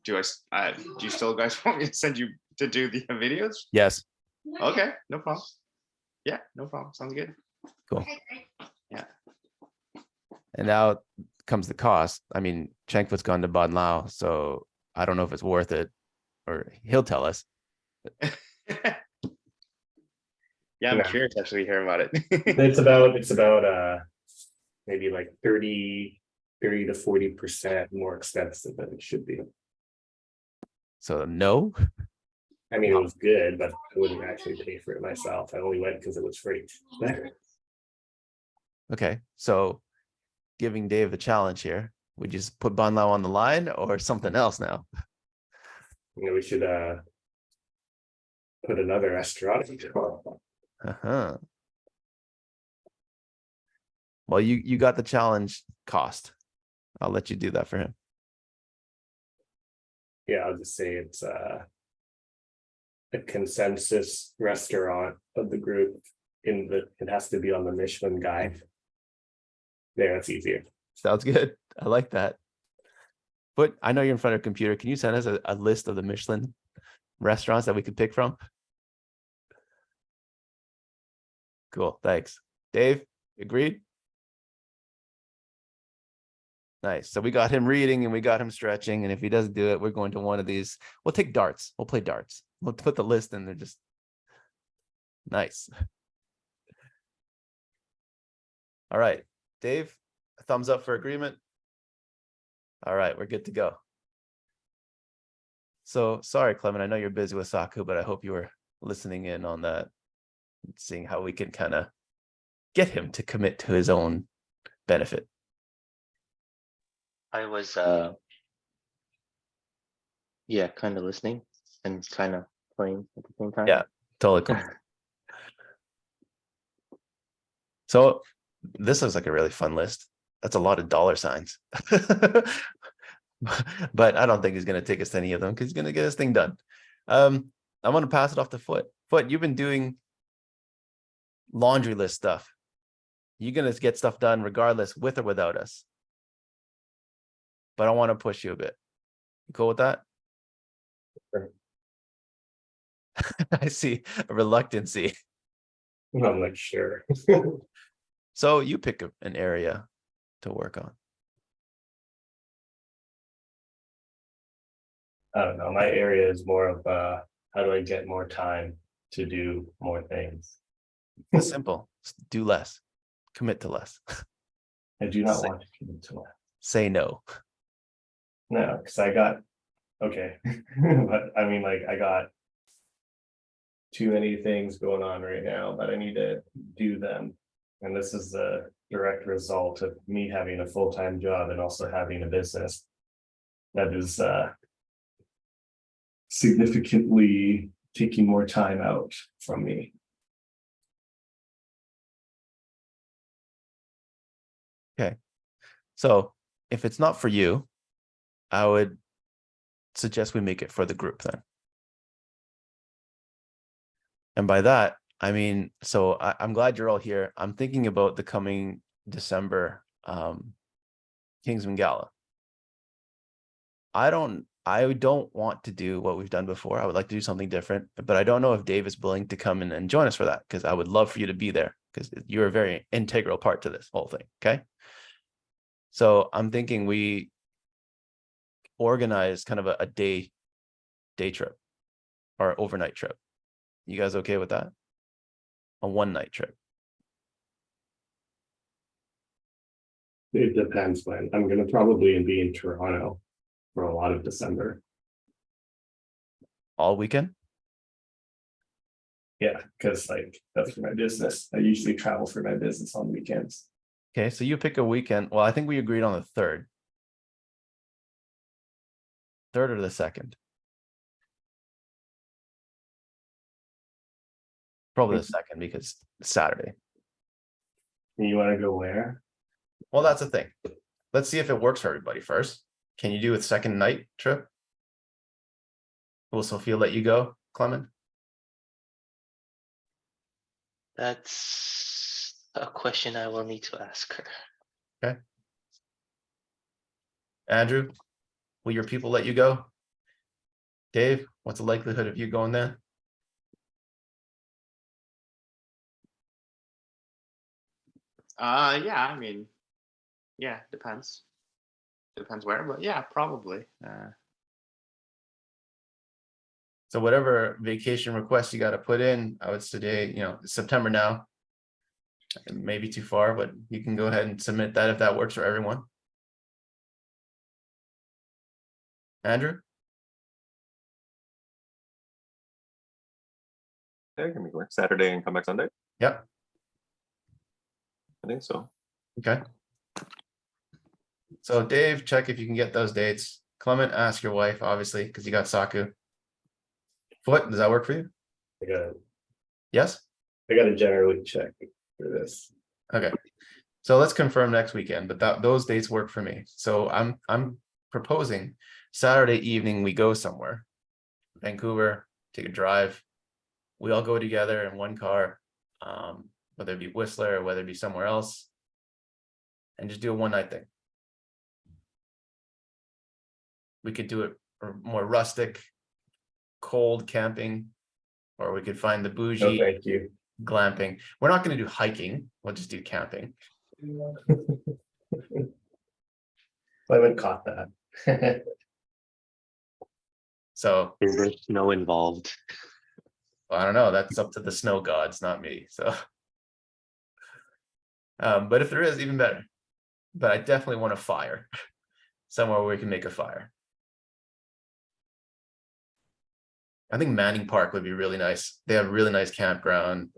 S5: Do you still guys want me to send you to do the videos?
S3: Yes.
S5: Okay, no problem. Yeah, no problem. Sounds good.
S3: Cool.
S5: Yeah.
S3: And now comes the cost. I mean, Chenkfoot's gone to Ban Lao, so I don't know if it's worth it, or he'll tell us.
S5: Yeah, I'm
S2: Yeah.
S5: curious to actually hear about it.
S2: It's about maybe like 30 to 40% more expensive than it should be.
S3: So no.
S2: I mean, it was good, but I wouldn't actually pay for it myself. I only went because it was free.
S3: Okay, so giving Dave the challenge here, we just put Ban Lao on the line or something else now?
S2: We should put another restaurant.
S3: Uh-huh. Well, you got the challenge cost. I'll let you do that for him.
S2: Yeah, I'll just say it's a consensus restaurant of the group. It has to be on the Michelin guide. There, that's easier.
S3: Sounds good. I like that. But I know you're in front of a computer. Can you send us a list of the Michelin restaurants that we could pick from? Cool. Thanks. Dave, agreed? Nice. So we got him reading and we got him stretching. And if he doesn't do it, we're going to one of these. We'll take darts. We'll play darts. We'll put the list in there. Just nice. All right. Dave, a thumbs up for agreement. All right. We're good to go. So sorry, Clement, I know you're busy with Saku, but I hope you were listening in on that, seeing how we can kind of get him to commit to his own benefit.
S4: I was yeah, kind of listening and kind of playing at the same time.
S3: Yeah, totally cool. So this looks like a really fun list. That's a lot of dollar signs. But I don't think he's going to take us to any of them because he's going to get his thing done. I'm going to pass it off to Foot. Foot, you've been doing laundry list stuff. You're going to get stuff done regardless, with or without us. But I want to push you a bit. You cool with that?
S2: Sure.
S3: I see a reluctancy.
S2: I'm like, sure.
S3: So you pick an area to work on.
S2: I don't know. My area is more of how do I get more time to do more things?
S3: It's simple. Do less. Commit to less.
S2: I do not
S3: Say-
S2: want to commit to that.
S3: Say no.
S2: No, because I got okay, but I mean, like, I got too many things going on right now, but I need to do them. And this is the direct result of me having a full-time job and also having a business that is significantly taking more time out from me.
S3: So if it's not for you, I would suggest we make it for the group then. And by that, I mean, so I'm glad you're all here. I'm thinking about the coming December Kingsman Gala. I don't want to do what we've done before. I would like to do something different, but I don't know if Dave is willing to come in and join us for that, because I would love for you to be there because you're a very integral part to this whole thing. Okay. So I'm thinking we organize kind of a day trip or overnight trip. You guys okay with that? A one-night trip.
S2: It depends when. I'm gonna probably be in Toronto for a lot of December.
S3: All weekend?
S2: Yeah, because like that's for my business. I usually travel for my business on weekends.
S3: Okay, so you pick a weekend. Well, I think we agreed on the third. Third or the second? Probably the second because it's Saturday.
S2: You want to go where?
S3: Well, that's the thing. Let's see if it works for everybody first. Can you do a second night trip? Will Sophia let you go, Clement?
S4: That's a question I will need to ask her.
S3: Andrew, will your people let you go? Dave, what's the likelihood of you going there?
S5: Yeah, I mean, yeah, depends where, but yeah, probably.
S3: So whatever vacation request you got to put in, I would say, it's September now. It may be too far, but you can go ahead and submit that if that works for everyone. Andrew?
S1: Okay, can we work Saturday and come back Sunday?
S3: Yep.
S1: I think so.
S3: Okay. So Dave, check if you can get those dates. Clement, ask your wife, obviously, because you got Saku. Foot, does that work for you? Yes?
S2: I gotta generally check for this.
S3: Okay. So let's confirm next weekend, but those dates work for me. So I'm proposing Saturday evening we go somewhere. Vancouver, take a drive. We all go together in one car, whether it be Whistler or whether it be somewhere else, and just do a one-night thing. We could do it more rustic, cold camping, or we could find the
S2: No,
S3: bougie
S2: thank you.
S3: glamping. We're not going to do hiking. We'll just do camping.
S2: I haven't caught that.
S3: So
S4: Is there snow involved?
S3: I don't know. That's up to the snow gods, not me. So, but if there is, even better. But I definitely want a fire somewhere where we can make a fire. I think Manning Park would be really nice. They have a really nice campground.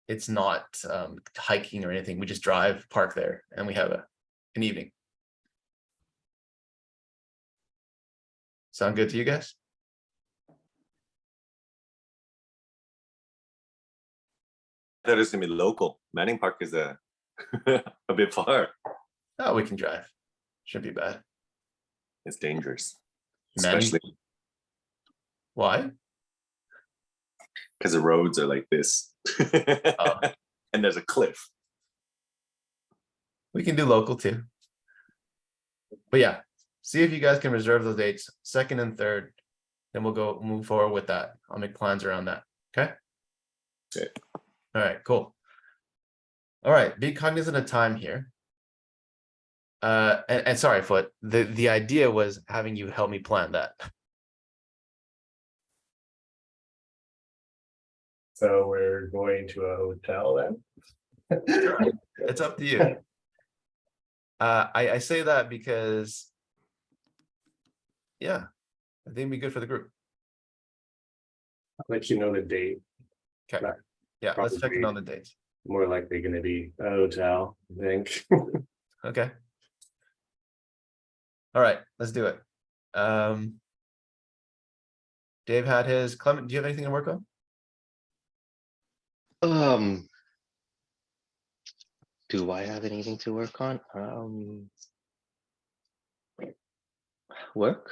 S3: It's not hiking or anything. We just drive, park there, and we have an evening. Sound good to you guys?
S1: That is gonna be local. Manning Park is a a bit far.
S3: Oh, we can drive. Shouldn't be bad.
S1: It's dangerous,
S3: Manning-
S1: especially
S3: Why?
S1: because the roads are like this,
S3: Oh.
S1: and there's a cliff.
S3: We can do local too. But yeah, see if you guys can reserve those dates, 2nd and 3rd. Then we'll go move forward with that. I'll make plans around that. Okay.
S1: Okay.
S3: All right, cool. All right, be cognizant of time here. And sorry, Foot. The idea was having you help me plan that.
S2: So we're going to a hotel then?
S3: It's up to you. I say that because, yeah, I think it'd be good for the group.
S2: I'll let you know the date.
S3: Okay.
S2: Right.
S3: Yeah, let's check in
S2: Probably.
S3: on the dates.
S2: More likely gonna be a hotel, I think.
S3: Okay. All right, let's do it. Dave had his. Clement, do you have anything to work on?
S4: Do I have anything to work on? Work?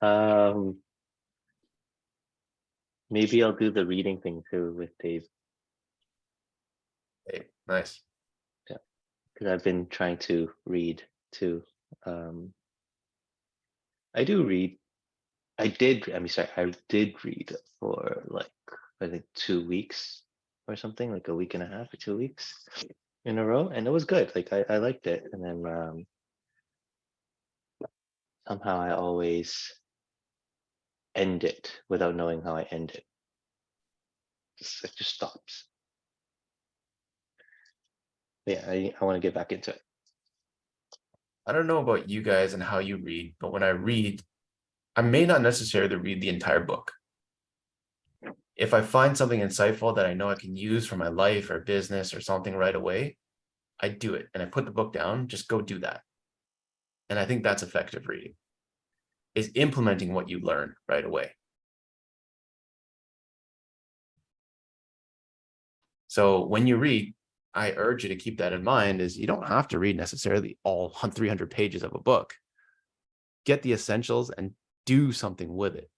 S4: Um, maybe I'll do the reading thing too with Dave,
S3: Hey, nice.
S4: because I've been trying to read too. I do read. I did read for like, I think 2 weeks or something, like a week and a half or 2 weeks in a row, and it was good. Like I liked it, and then somehow I always end it without knowing how I end it. It just stops. Yeah, I want to get back into it.
S3: I don't know about you guys and how you read, but when I read, I may not necessarily read the entire book. If I find something insightful that I know I can use for my life or business or something right away, I do it and I put the book down, just go do that. And I think that's effective reading, is implementing what you learn right away. So when you read, I urge you to keep that in mind, is you don't have to read necessarily all 300 pages of a book. Get the essentials and do something with it.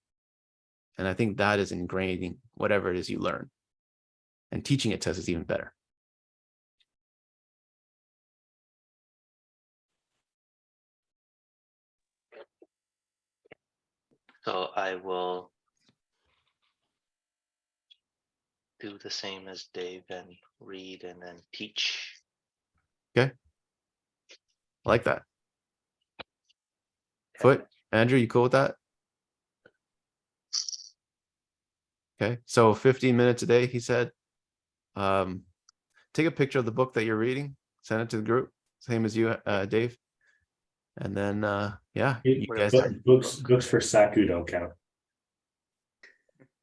S3: And I think that is ingraining whatever it is you learn. And teaching it to us is even better.
S4: So I will do the same as Dave and read and then teach.
S3: I like that. Foot, Andrew, you cool with that? Okay, so 15 minutes a day, he said. Take a picture of the book that you're reading, send it to the group, same as you, Dave. And then, yeah, you guys.
S2: Books for Saku don't count.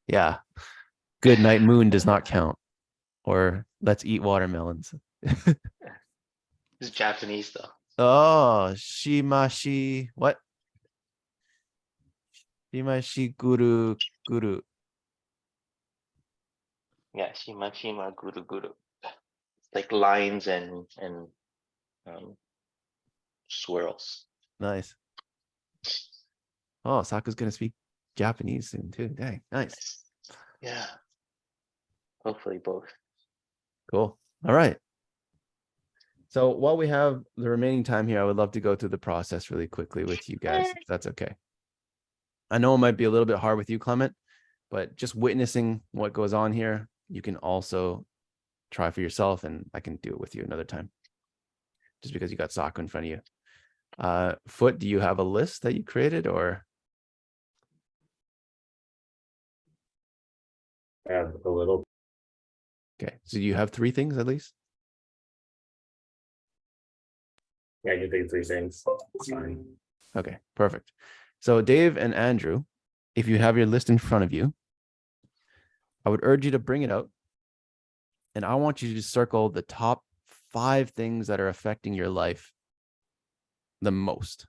S3: Yeah, Good Night Moon does not count. Or Let's Eat Watermelons.
S4: It's Japanese though.
S3: Oh, Shimashi, what? Shimashi Guru Guru.
S4: Yeah, shima shima guru guru. Like lines and swirls.
S3: Nice. Oh, Saku's gonna speak Japanese soon too. Dang, nice.
S4: Yeah. Hopefully both.
S3: Cool. All right. So while we have the remaining time here, I would love to go through the process really quickly with you guys, if that's okay. I know it might be a little bit hard with you, Clement, but just witnessing what goes on here, you can also try for yourself, and I can do it with you another time. Just because you got Saku in front of you. Foot, do you have a list that you created, or?
S2: I have a little.
S3: Okay, so you have 3 things at least?
S2: Yeah, you think 3 things. It's fine.
S3: Okay, perfect. So Dave and Andrew, if you have your list in front of you, I would urge you to bring it out. And I want you to circle the top 5 things that are affecting your life the most,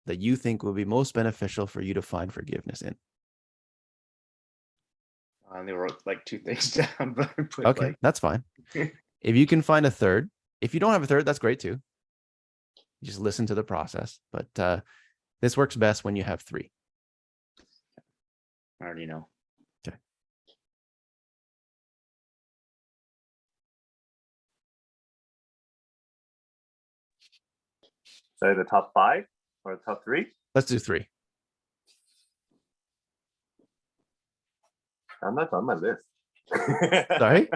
S3: that you think will be most beneficial for you to find forgiveness in.
S5: I only wrote like 2 things down, but I put
S3: Okay,
S5: like
S3: that's fine. If you can find a third, if you don't have a third, that's great too. Just listen to the process. But this works best when you have 3.
S5: I already know.
S3: Okay.
S1: So the top 5 or the top 3?
S3: Let's do 3.
S1: I'm not on my list.
S3: Sorry?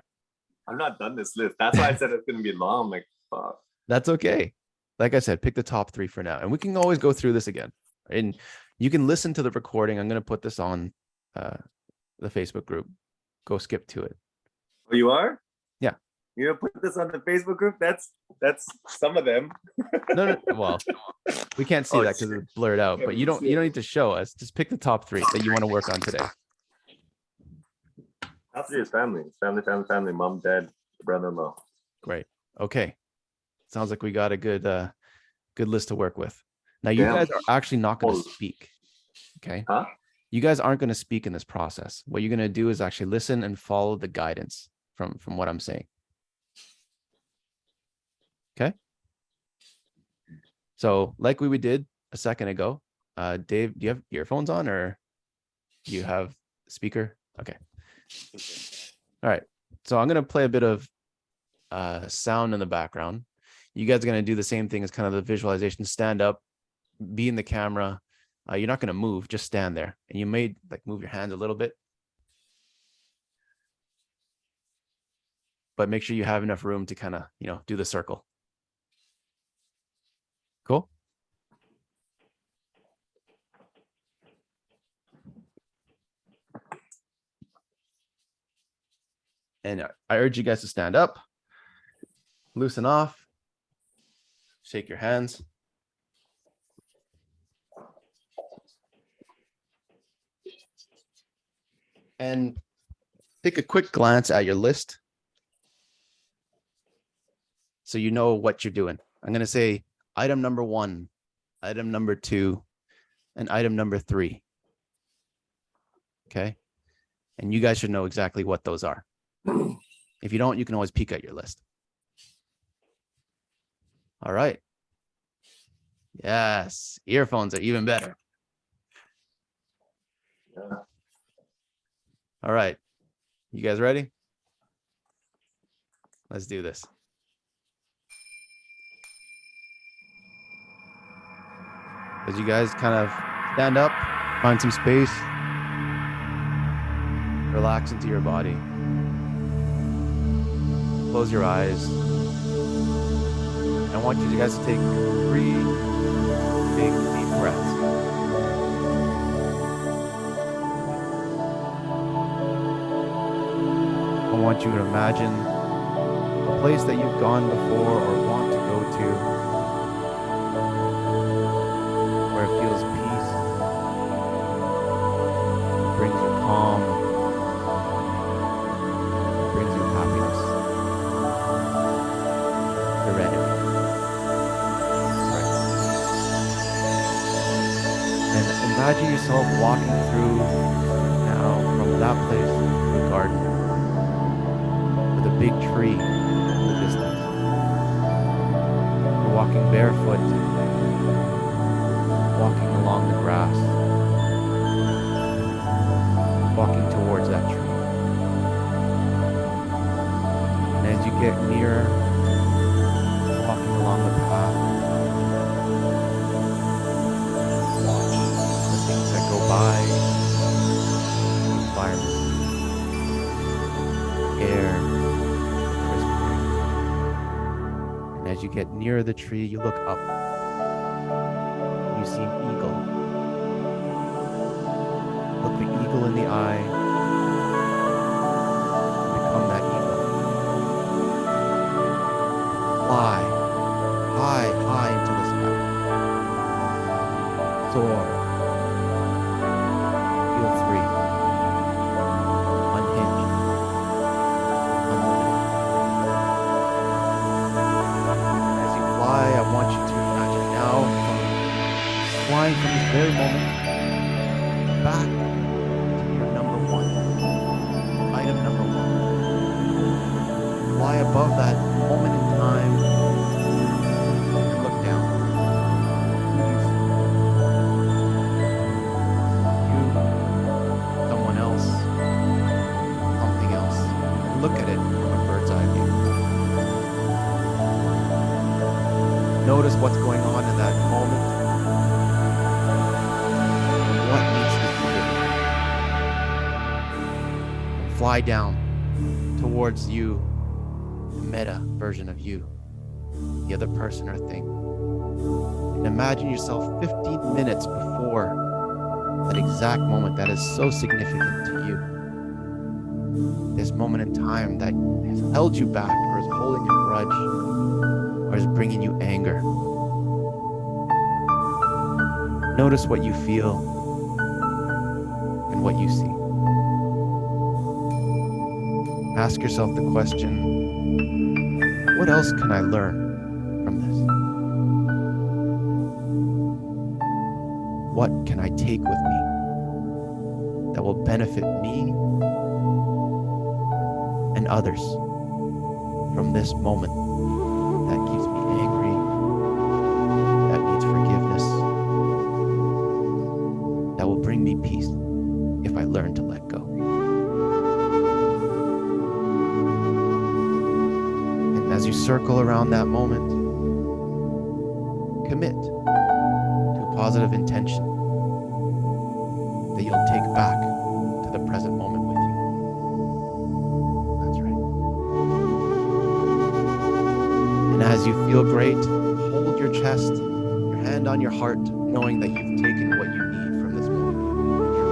S1: I'm not done this list. That's why I said it's gonna be long. I'm like, fuck.
S3: That's okay. Like I said, pick the top 3 for now. And we can always go through this again. And you can listen to the recording. I'm going to put this on the Facebook group. Go skip to it.
S1: Oh, you are?
S3: Yeah.
S1: You're gonna put this on the Facebook group? That's some of them.
S3: No. Well, we can't see
S1: Oh,
S3: that because it's blurred out.
S1: yeah,
S3: But
S1: we
S3: you
S1: can
S3: don't
S1: see it.
S3: need to show us. Just pick the top 3 that you want to work on today.
S1: Top 3 is family. Family. Mom, dad, brother-in-law.
S3: Great. Okay. Sounds like we got a good list to work with. Now you
S1: Damn.
S3: guys are actually not going to
S1: Oh.
S3: speak. Okay.
S1: Huh?
S3: You guys aren't going to speak in this process. What you're going to do is actually listen and follow the guidance from what I'm saying. Okay. So like we did a second ago, Dave, do you have earphones on or do you have speaker? Okay. All right. So I'm going to play a bit of sound in the background. You guys are going to do the same thing as kind of the visualization. Stand up, be in the camera. You're not going to move, just stand there. And you may like move your hands a little bit. But make sure you have enough room to kind of, do the circle. Cool? And I urge you guys to stand up, loosen off, shake your hands. And take a quick glance at your list so you know what you're doing. I'm going to say item number 1, item number 2, and item number 3. Okay. And you guys should know exactly what those are. If you don't, you can always peek at your list. All right. Yes. Earphones are even better.
S1: Yeah.
S3: All right. You guys ready? Let's do this. As you guys kind of stand up, find some space, relax into your body. Close your eyes. I want you guys to take 3 big deep breaths. I want you to imagine a place that you've gone before or want to go to, where it feels peace, brings you calm, brings you happiness, serenity. And imagine yourself walking through now from that place to a garden with a big tree in the distance. You're walking barefoot, walking along the grass, walking towards that tree. And as you get nearer, walking along the path, watch the things that go by, the environment, air, crisp air. And as you get nearer the tree, you look up. You see an eagle. Look the eagle in the eye. Become that eagle. Fly high, high into the sky. So back to your number one, item number one. Fly above that moment in time and look down. Who do you see? You, someone else, something else. And look at it from a bird's eye view. Notice what's going on in that moment. What needs to be forgiven. Fly down towards you, the meta version of you, the other person or thing. And imagine yourself 15 minutes before that exact moment that is so significant to you. This moment in time that has held you back or is holding a grudge or is bringing you anger. Notice what you feel and what you see. Ask yourself the question, what else can I learn from this? What can I take with me that will benefit me and others from this moment that keeps me angry, that needs forgiveness, that will bring me peace if I learn to let go? And as you circle around that moment, commit to a positive intention that you'll take back to the present moment with you. That's right. And as you feel great, hold your chest, your hand on your heart, knowing that you've taken what you need from this moment. You're ready.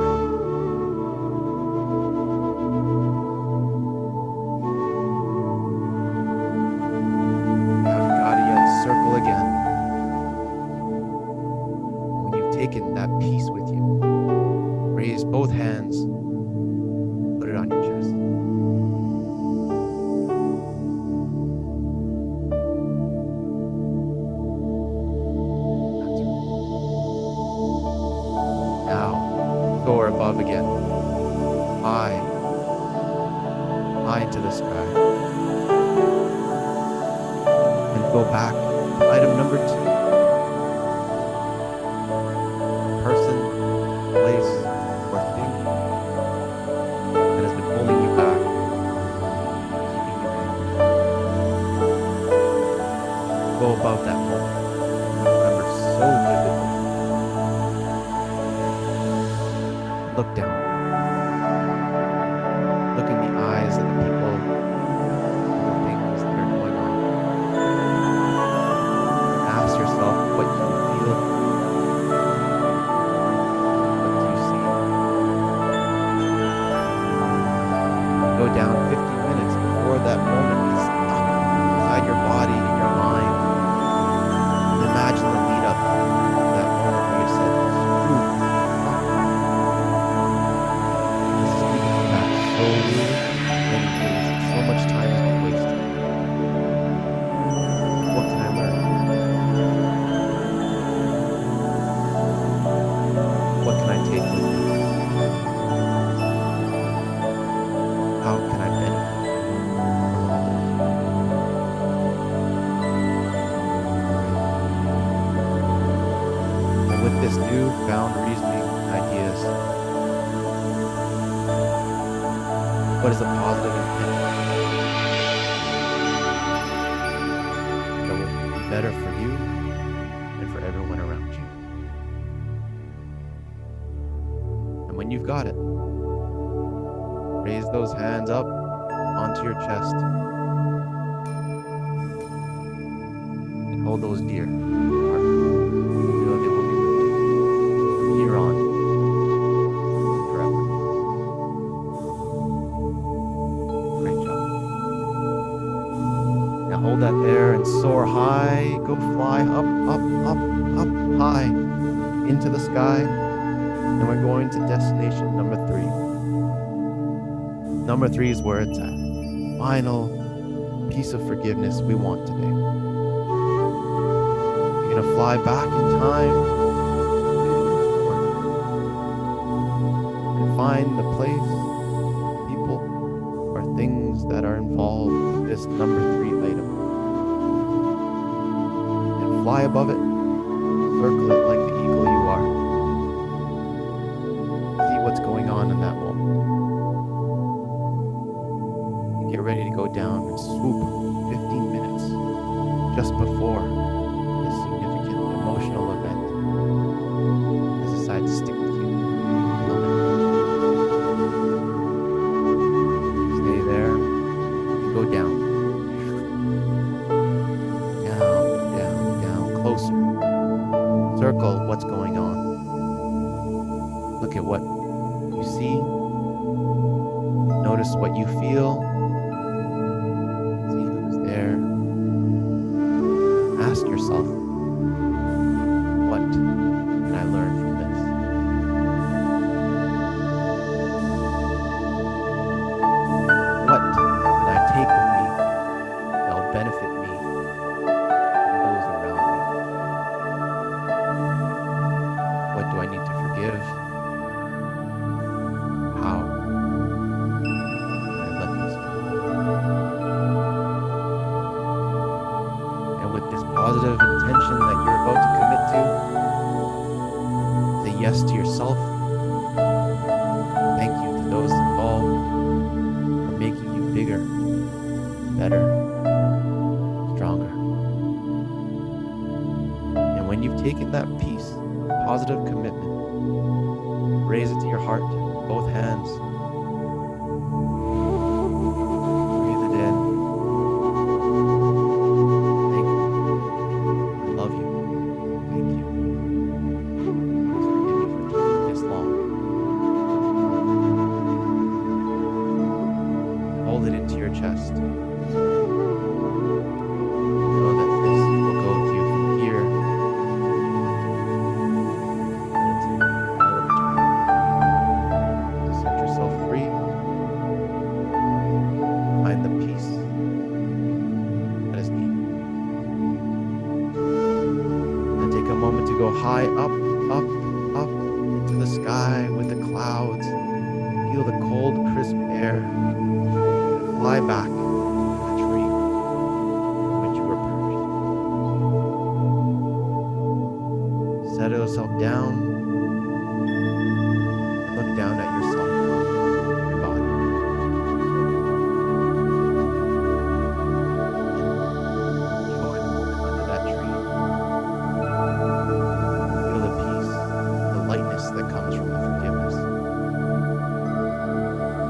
S3: You haven't got it yet. Circle again. When you've taken that peace with you, raise both hands, put it on your chest. That's right. Now, soar above again, high into the sky. And go back to item number 2. Person, place, or thing that has been holding you back, keeping you angry. Go above that moment. Remember so vividly. Look down. Look in the eyes of the people and the things that are going on. Ask yourself what you feel. What do you see? Go down 15 minutes before that moment is stuck inside your body and your mind. And imagine the lead up to that moment where you said, "Screw it. This is leading me back so many years, and so much time has been wasted. What can I learn? What can I take with me? How can I benefit from all this?" And with this newfound reasoning and ideas, what is a positive intent that will be better for you and for everyone around you? And when you've got it, raise those hands up onto your chest and hold those dear to your heart. Feel they will be with you from here on and forever. Great job. Now hold that there and soar high. Go fly up high into the sky. And we're going to destination number 3. Number 3 is where it's at. Final piece of forgiveness we want today. You're going to fly back in time, define the place, people, or things that are involved with this number 3 item. And fly above it, circle it like the eagle you are. See what's going on in that moment. And get ready to go down and swoop 15 minutes just before this significant emotional event has decided to stick with you until then. Stay there and go down. Down, down, down, closer. Circle what's going on. Look at what you see. Notice what you feel. See who's there. Ask yourself, what can I learn from this? What can I take with me that will benefit me and those around me? What do I need to forgive? How can I let this go? And with this positive intention that you're about to commit to, say yes to yourself. Thank you to those involved for making you bigger, better, stronger. And when you've taken that peace, positive commitment, raise it to your heart, both hands. Breathe it in. Thank you. I love you. Thank you. Please forgive me for taking this long. Hold it into your chest. Know that this will go with you from here into all of eternity. To set yourself free, find the peace that is needed. And take a moment to go high up, up, up into the sky with the clouds. Feel the cold, crisp air. And fly back to the tree from which you were perched. Settle yourself down and look down at yourself, your body. Enjoy the moment under that tree. Feel the peace, the lightness that comes from the forgiveness.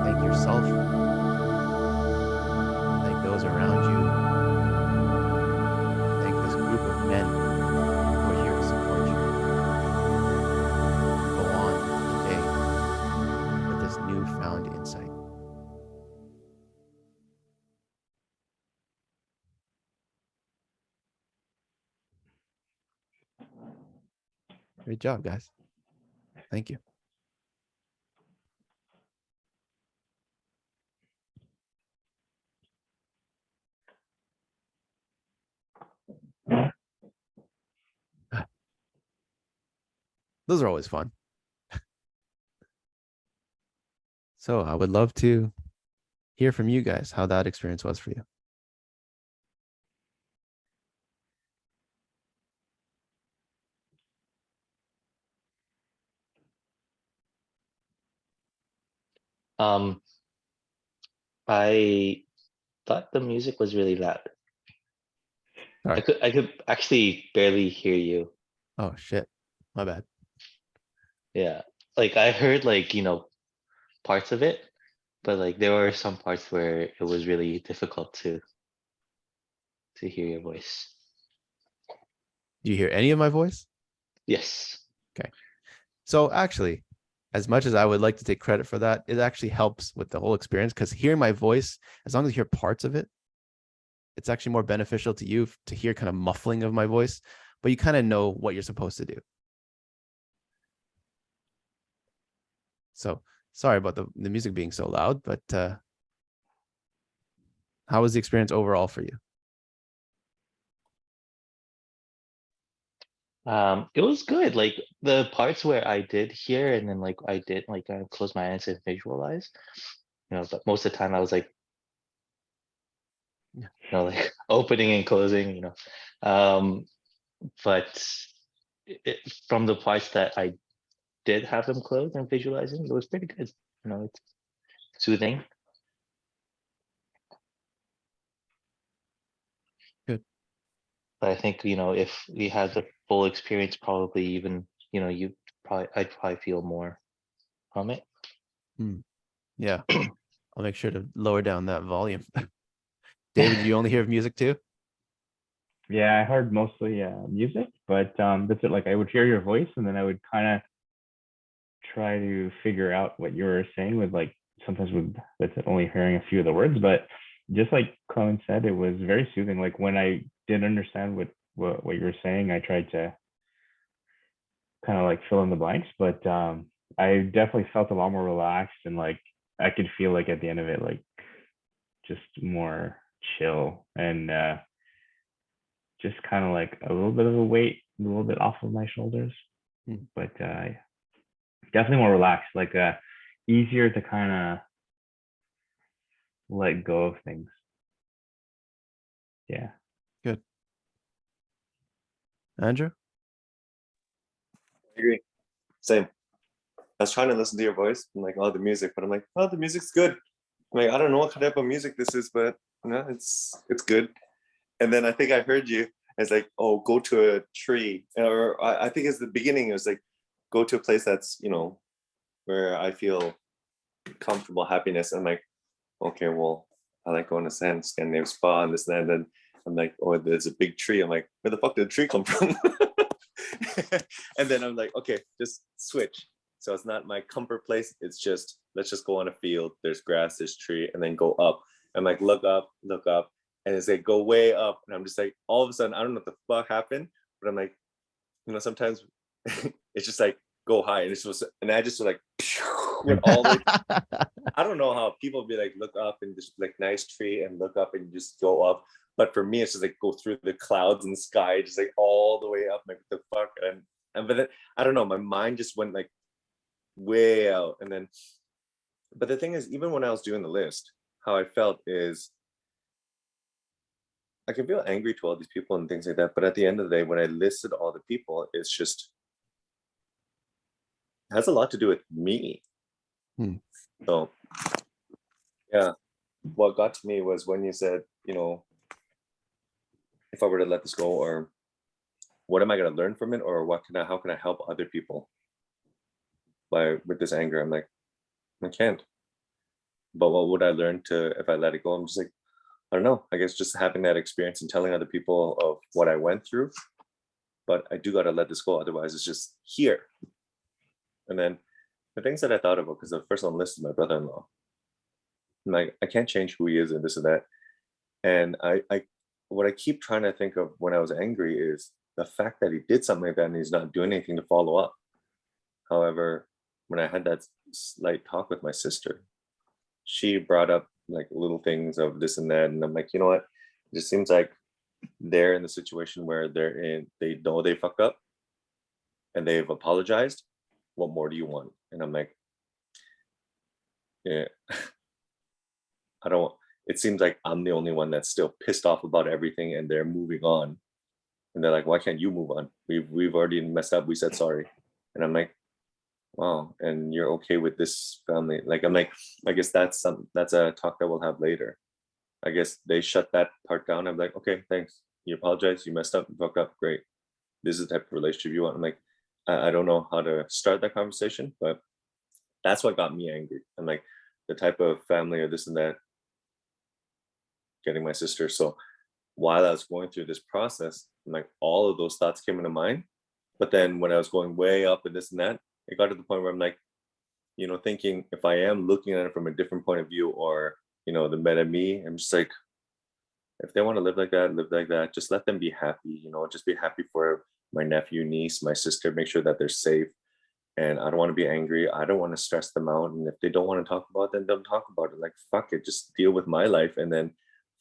S3: Thank yourself. Thank those around you. Thank this group of men who are here to support you. Go on today with this newfound insight. Great job, guys. Thank you. Those are always fun. So I would love to hear from you guys how that experience was for you.
S4: I thought the music was really loud.
S3: Sorry.
S4: I could actually barely hear you.
S3: Oh shit. My bad.
S4: Yeah. Like I heard like, parts of it, but like there were some parts where it was really difficult to hear your voice.
S3: Do you hear any of my voice?
S4: Yes.
S3: So actually, as much as I would like to take credit for that, it actually helps with the whole experience because hearing my voice, as long as you hear parts of it, it's actually more beneficial to you to hear kind of muffling of my voice, but you kind of know what you're supposed to do. So sorry about the music being so loud, but how was the experience overall for you?
S4: It was good. Like the parts where I did hear and then like I did like I close my eyes and visualize, but most of the time I was like, like opening and closing, Um, but from the parts that I did have them closed and visualizing, it was pretty good. It's soothing.
S3: Good.
S4: But I think, if we had the full experience, probably even, I'd probably feel more from it.
S3: Yeah, I'll make sure to lower down that volume. David, did you only hear music too?
S7: Yeah, I heard mostly music, but that's it. Like I would hear your voice, and then I would kind of try to figure out what you were saying with like sometimes with that's only hearing a few of the words, but just like Colin said, it was very soothing. Like when I didn't understand what you were saying, I tried to kind of like fill in the blanks, but I definitely felt a lot more relaxed and like I could feel like at the end of it, like just more chill and just kind of like a little bit of a weight, a little bit off of my shoulders, but definitely more relaxed, like easier to kind of let go of things. Yeah.
S3: Good. Andrew?
S1: I agree. Same. I was trying to listen to your voice and like, oh, the music, but I'm like, oh, the music's good. I'm like, I don't know what type of music this is, but it's good. And then I think I heard you. It's like, oh, go to a tree, or I think it's the beginning. It was like, go to a place that's where I feel comfortable, happiness. I'm like, okay, well, I like going to Scandinavian spa and this and that. And then I'm like, oh, there's a big tree. I'm like, where the fuck did the tree come from? And then I'm like, okay, just switch. So it's not my comfort place. It's just, let's just go on a field. There's grass, there's tree, and then go up. I'm like, look up. And it's like, go way up. And I'm just like, all of a sudden, I don't know what the fuck happened, but I'm like, sometimes it's just like, go high. And it's just, and I just like, went all the way. I don't know how people be like, look up and just like nice tree and look up and just go up. But for me, it's just like go through the clouds and sky, just like all the way up. Like, what the fuck? And but then, I don't know, my mind just went like way out. And then, but the thing is, even when I was doing the list, how I felt is I can feel angry to all these people and things like that. But at the end of the day, when I listed all the people, it's just, it has a lot to do with me. So, yeah, what got to me was when you said, if I were to let this go, or what am I going to learn from it, or how can I help other people with this anger? I'm like, I can't. But what would I learn if I let it go? I'm just like, I don't know. I guess just having that experience and telling other people of what I went through. But I do got to let this go. Otherwise, it's just here. And then the things that I thought about, because the first on the list is my brother-in-law. I'm like, I can't change who he is and this and that. And what I keep trying to think of when I was angry is the fact that he did something like that and he's not doing anything to follow up. However, when I had that slight talk with my sister, she brought up like little things of this and that. And I'm like, you know what? It just seems like they're in the situation where they know they fucked up and they've apologized. What more do you want? And I'm like, yeah, I don't. It seems like I'm the only one that's still pissed off about everything and they're moving on. And they're like, why can't you move on? We've already messed up. We said sorry. And I'm like, wow, and you're okay with this family? Like, I'm like, I guess that's a talk that we'll have later. I guess they shut that part down. I'm like, okay, thanks. You apologize, you messed up, you fucked up, great. This is the type of relationship you want. I'm like, I don't know how to start that conversation, but that's what got me angry. I'm like, the type of family or this and that, getting my sister. So while I was going through this process, I'm like, all of those thoughts came into mind. But then when I was going way up and this and that, it got to the point where I'm like, thinking if I am looking at it from a different point of view, or, the meta me, I'm just like, if they want to live like that, just let them be happy, just be happy for my nephew, niece, my sister, make sure that they're safe. And I don't want to be angry. I don't want to stress them out. And if they don't want to talk about it, then don't talk about it. Like, fuck it, just deal with my life and then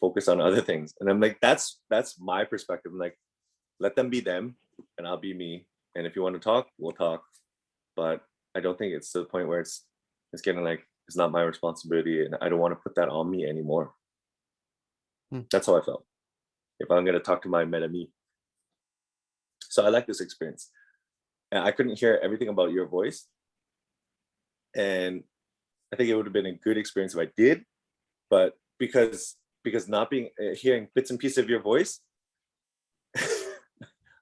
S1: focus on other things. And I'm like, that's my perspective. I'm like, let them be them. and I'll be me. And if you want to talk, we'll talk. But I don't think it's to the point where it's getting like it's not my responsibility, and I don't want to put that on me anymore. That's how I felt. If I'm gonna talk to my meta me. So I like this experience. And I couldn't hear everything about your voice. And I think it would have been a good experience if I did, but because not being hearing bits and pieces of your voice,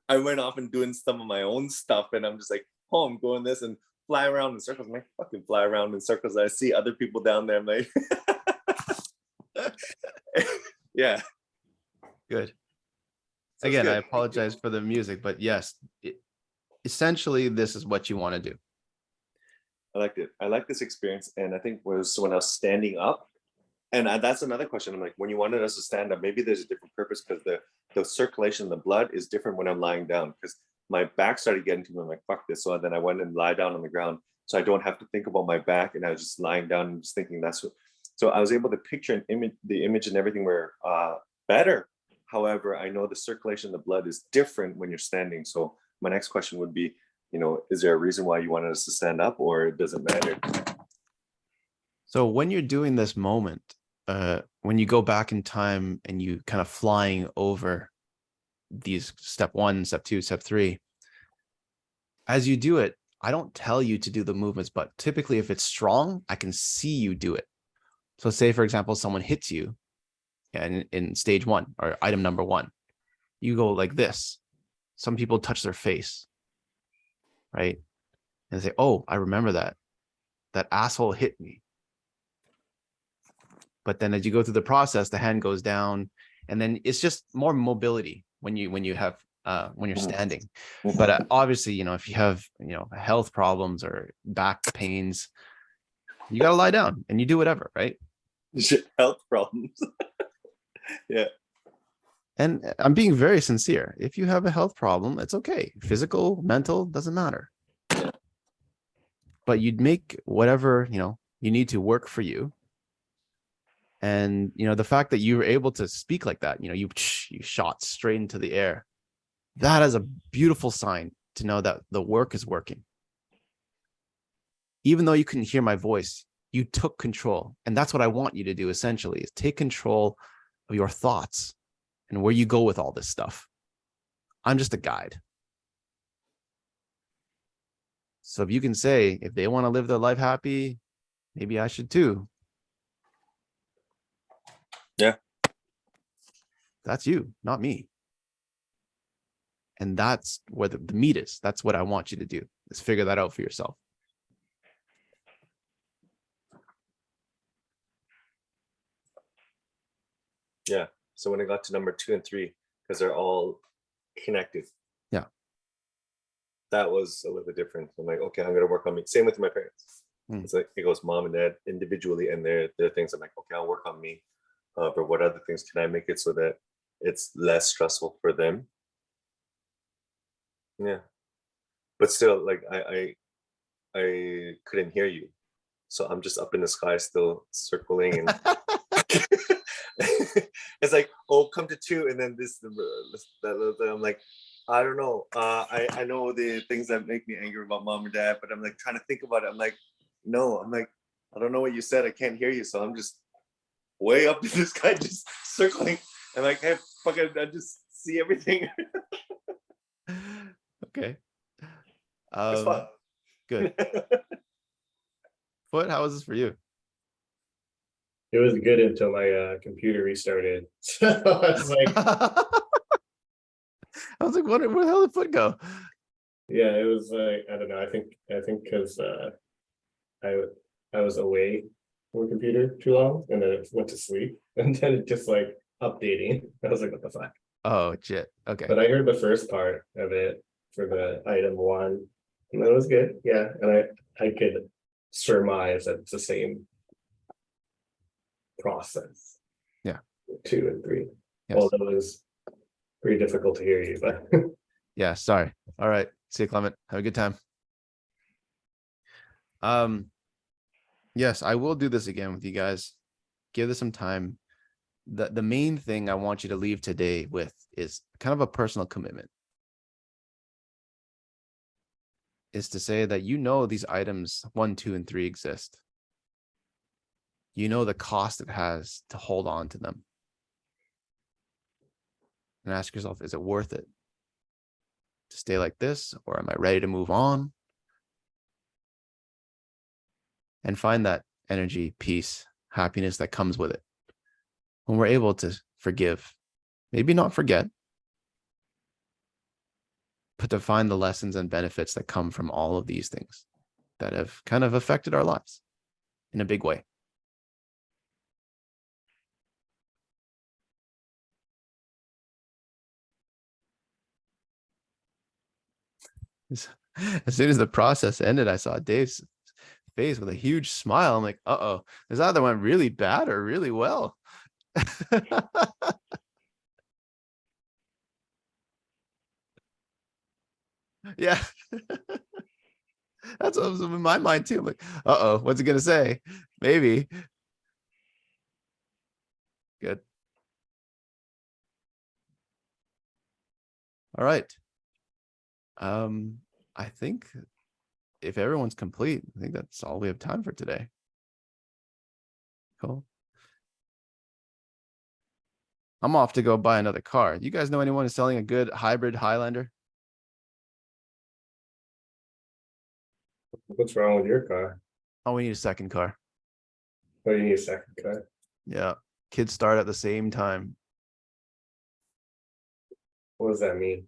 S1: I went off and doing some of my own stuff, and I'm just like, oh, I'm going this and fly around in circles. I'm like, fucking fly around in circles. I see other people down there. I'm like, yeah.
S3: Good.
S1: So it's
S3: Again, I
S1: good.
S3: apologize for the music, but yes, essentially this is what you want to do.
S1: I liked it. I like this experience, and I think was when I was standing up, and that's another question. I'm like, when you wanted us to stand up, maybe there's a different purpose because the circulation in the blood is different when I'm lying down. Because my back started getting to me. I'm like, fuck this. So then I went and lie down on the ground, so I don't have to think about my back, and I was just lying down and just thinking that's what. So I was able to picture the image and everything were better. However, I know the circulation in the blood is different when you're standing. So my next question would be, is there a reason why you wanted us to stand up, or it doesn't matter?
S3: So when you're doing this moment, when you go back in time and you kind of flying over these step 1, step 2, step 3, as you do it, I don't tell you to do the movements, but typically if it's strong, I can see you do it. So say, for example, someone hits you and in stage 1 or item number 1, you go like this. Some people touch their face, right? And say, oh, I remember that. That asshole hit me. But then as you go through the process, the hand goes down, and then it's just more mobility when you have when you're standing. But obviously, if you have health problems or back pains, you got to lie down and you do whatever, right?
S1: Health problems. Yeah.
S3: And I'm being very sincere. If you have a health problem, it's okay. Physical, mental, doesn't matter.
S1: Yeah.
S3: But you'd make whatever, you need to work for you. And, the fact that you were able to speak like that, you shot straight into the air. That is a beautiful sign to know that the work is working. Even though you couldn't hear my voice, you took control. And that's what I want you to do, essentially, is take control of your thoughts and where you go with all this stuff. I'm just a guide. So if you can say, if they want to live their life happy, maybe I should too.
S1: Yeah.
S3: That's you, not me. And that's where the meat is. That's what I want you to do, is figure that out for yourself.
S1: Yeah. So when I got to number 2 and 3, because they're all connected.
S3: Yeah.
S1: That was a little bit different. I'm like, okay, I'm gonna work on me. Same with my parents. It's like it goes mom and dad individually, and there are things I'm like, okay, I'll work on me. But what other things can I make it so that it's less stressful for them? Yeah. But still, like I couldn't hear you. So I'm just up in the sky still circling, and it's like, oh, come to 2, and then that I'm like, I don't know. I know the things that make me angry about mom and dad, but I'm like trying to think about it. I'm like, no, I'm like, I don't know what you said. I can't hear you. So I'm just way up in the sky, just circling. And like, hey, fucking, I just see everything.
S3: Okay.
S1: It's fun.
S3: Good. Foot, how was this for you?
S2: It was good until my computer restarted. So I was like,
S3: I was like, where the hell did Foot go?
S2: yeah, it was like, I don't know. I think because I was away from the computer too long, and then it went to sleep, and then it just like updating. I was like, what the fuck?
S3: Oh shit. Okay.
S2: But I heard the first part of it for the item 1, and that was good. Yeah, and I could surmise that it's the same process.
S3: Yeah.
S2: 2 and 3.
S3: Yes.
S2: Although it was pretty difficult to hear you, but
S3: Yeah, sorry. All right. See you, Clement. Have a good time. Yes, I will do this again with you guys. Give this some time. The main thing I want you to leave today with is kind of a personal commitment. is to say that you know these items 1, 2, and 3 exist. You know the cost it has to hold on to them. And ask yourself, is it worth it to stay like this, or am I ready to move on? And find that energy, peace, happiness that comes with it. When we're able to forgive, maybe not forget, but to find the lessons and benefits that come from all of these things that have kind of affected our lives in a big way. As soon as the process ended, I saw Dave's face with a huge smile. I'm like, uh-oh, this either went really bad or really well. Yeah. That's what was in my mind too. I'm like, uh-oh, what's he gonna say? Maybe. Good. All right. I think if everyone's complete, I think that's all we have time for today. Cool. I'm off to go buy another car. You guys know anyone who's selling a good hybrid Highlander?
S2: What's wrong with your car?
S3: Oh, we need a second car.
S2: Oh, you need a second car.
S3: Yeah. Kids start at the same time.
S2: What does that mean?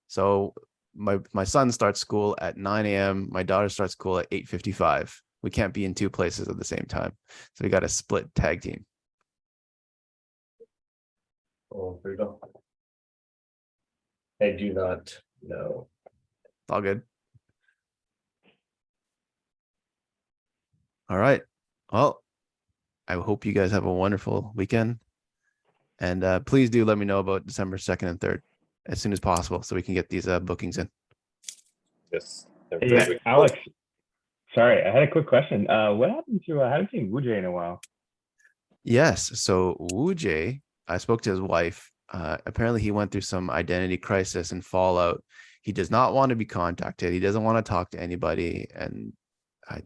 S3: So my son starts school at 9 a.m. My daughter starts school at 8:55. We can't be in two places at the same time. So we got a split tag team.
S2: Oh, there you go. I do not know.
S3: All good. All right. Well, I hope you guys have a wonderful weekend. And please do let me know about December 2nd and 3rd as soon as possible so we can get these bookings in.
S1: Yes.
S7: Yeah, Alex. Sorry, I had a quick question. What happened to I haven't seen Wujay in a while.
S3: Yes. So Wujay, I spoke to his wife. Apparently he went through some identity crisis and fallout. He does not want to be contacted. He doesn't want to talk to anybody. And I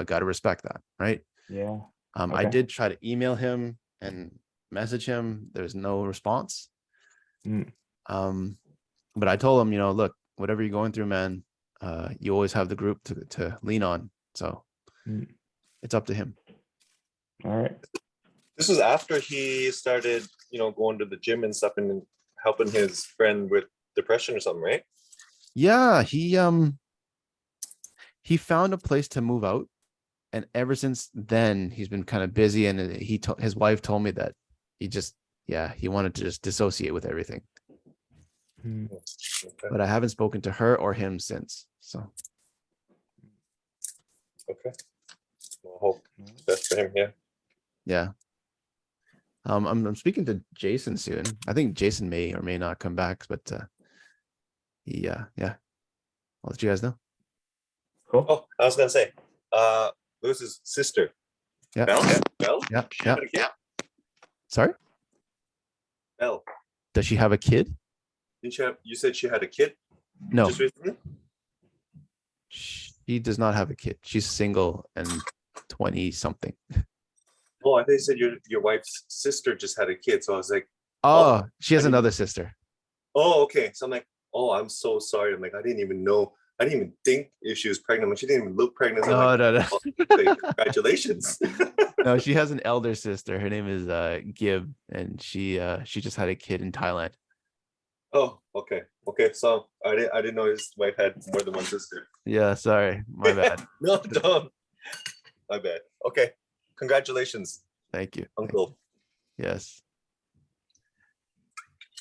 S3: got to respect that. Right.
S7: Yeah.
S3: I
S7: Okay.
S3: did try to email him and message him. There's no response.
S7: Mm.
S3: But I told him, look, whatever you're going through, man, you always have the group to lean on. So it's up to him.
S7: All right.
S1: This was after he started, going to the gym and stuff and helping his friend with depression or something, right?
S3: Yeah, he found a place to move out, and ever since then he's been kind of busy. And his wife told me that he wanted to just dissociate with everything.
S1: Okay.
S3: But I haven't spoken to her or him since. So
S1: Okay. Well, hope best for him. Yeah.
S3: yeah. I'm speaking to Jason soon. I think Jason may or may not come back, but yeah. I'll let you guys know.
S7: Cool.
S1: Oh, I was gonna say, Lewis's sister.
S3: Yeah.
S1: Belle? Belle?
S3: Yeah.
S1: She had a kid?
S3: Sorry?
S1: Belle.
S3: Does she have a kid?
S1: You said she had a kid
S3: No,
S1: just recently?
S3: she does not have a kid. She's single and 20 something.
S1: Oh, I think you said your wife's sister just had a kid. So I was like,
S3: Oh, she has
S1: I didn't-
S3: another sister.
S1: oh, okay. So I'm like, oh, I'm so sorry. I'm like, I didn't even know. I didn't even think if she was pregnant. When she didn't even look pregnant. So I'm
S3: No,
S1: like,
S3: no.
S1: okay, congratulations.
S3: No, she has an elder sister. Her name is Gib, and she just had a kid in Thailand.
S1: Oh, okay. Okay. So I didn't know his wife had more than one sister.
S3: Yeah, sorry. My bad.
S1: No, don't. My bad. Okay. Congratulations,
S3: Thank you.
S1: Uncle.
S3: Yes.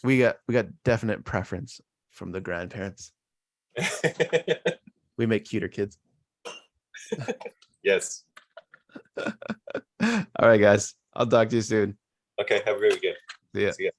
S3: We got definite preference from the grandparents. We make cuter kids.
S1: Yes.
S3: All right, guys. I'll talk to you soon.
S1: Okay. Have a great weekend.
S3: See ya.
S1: See ya.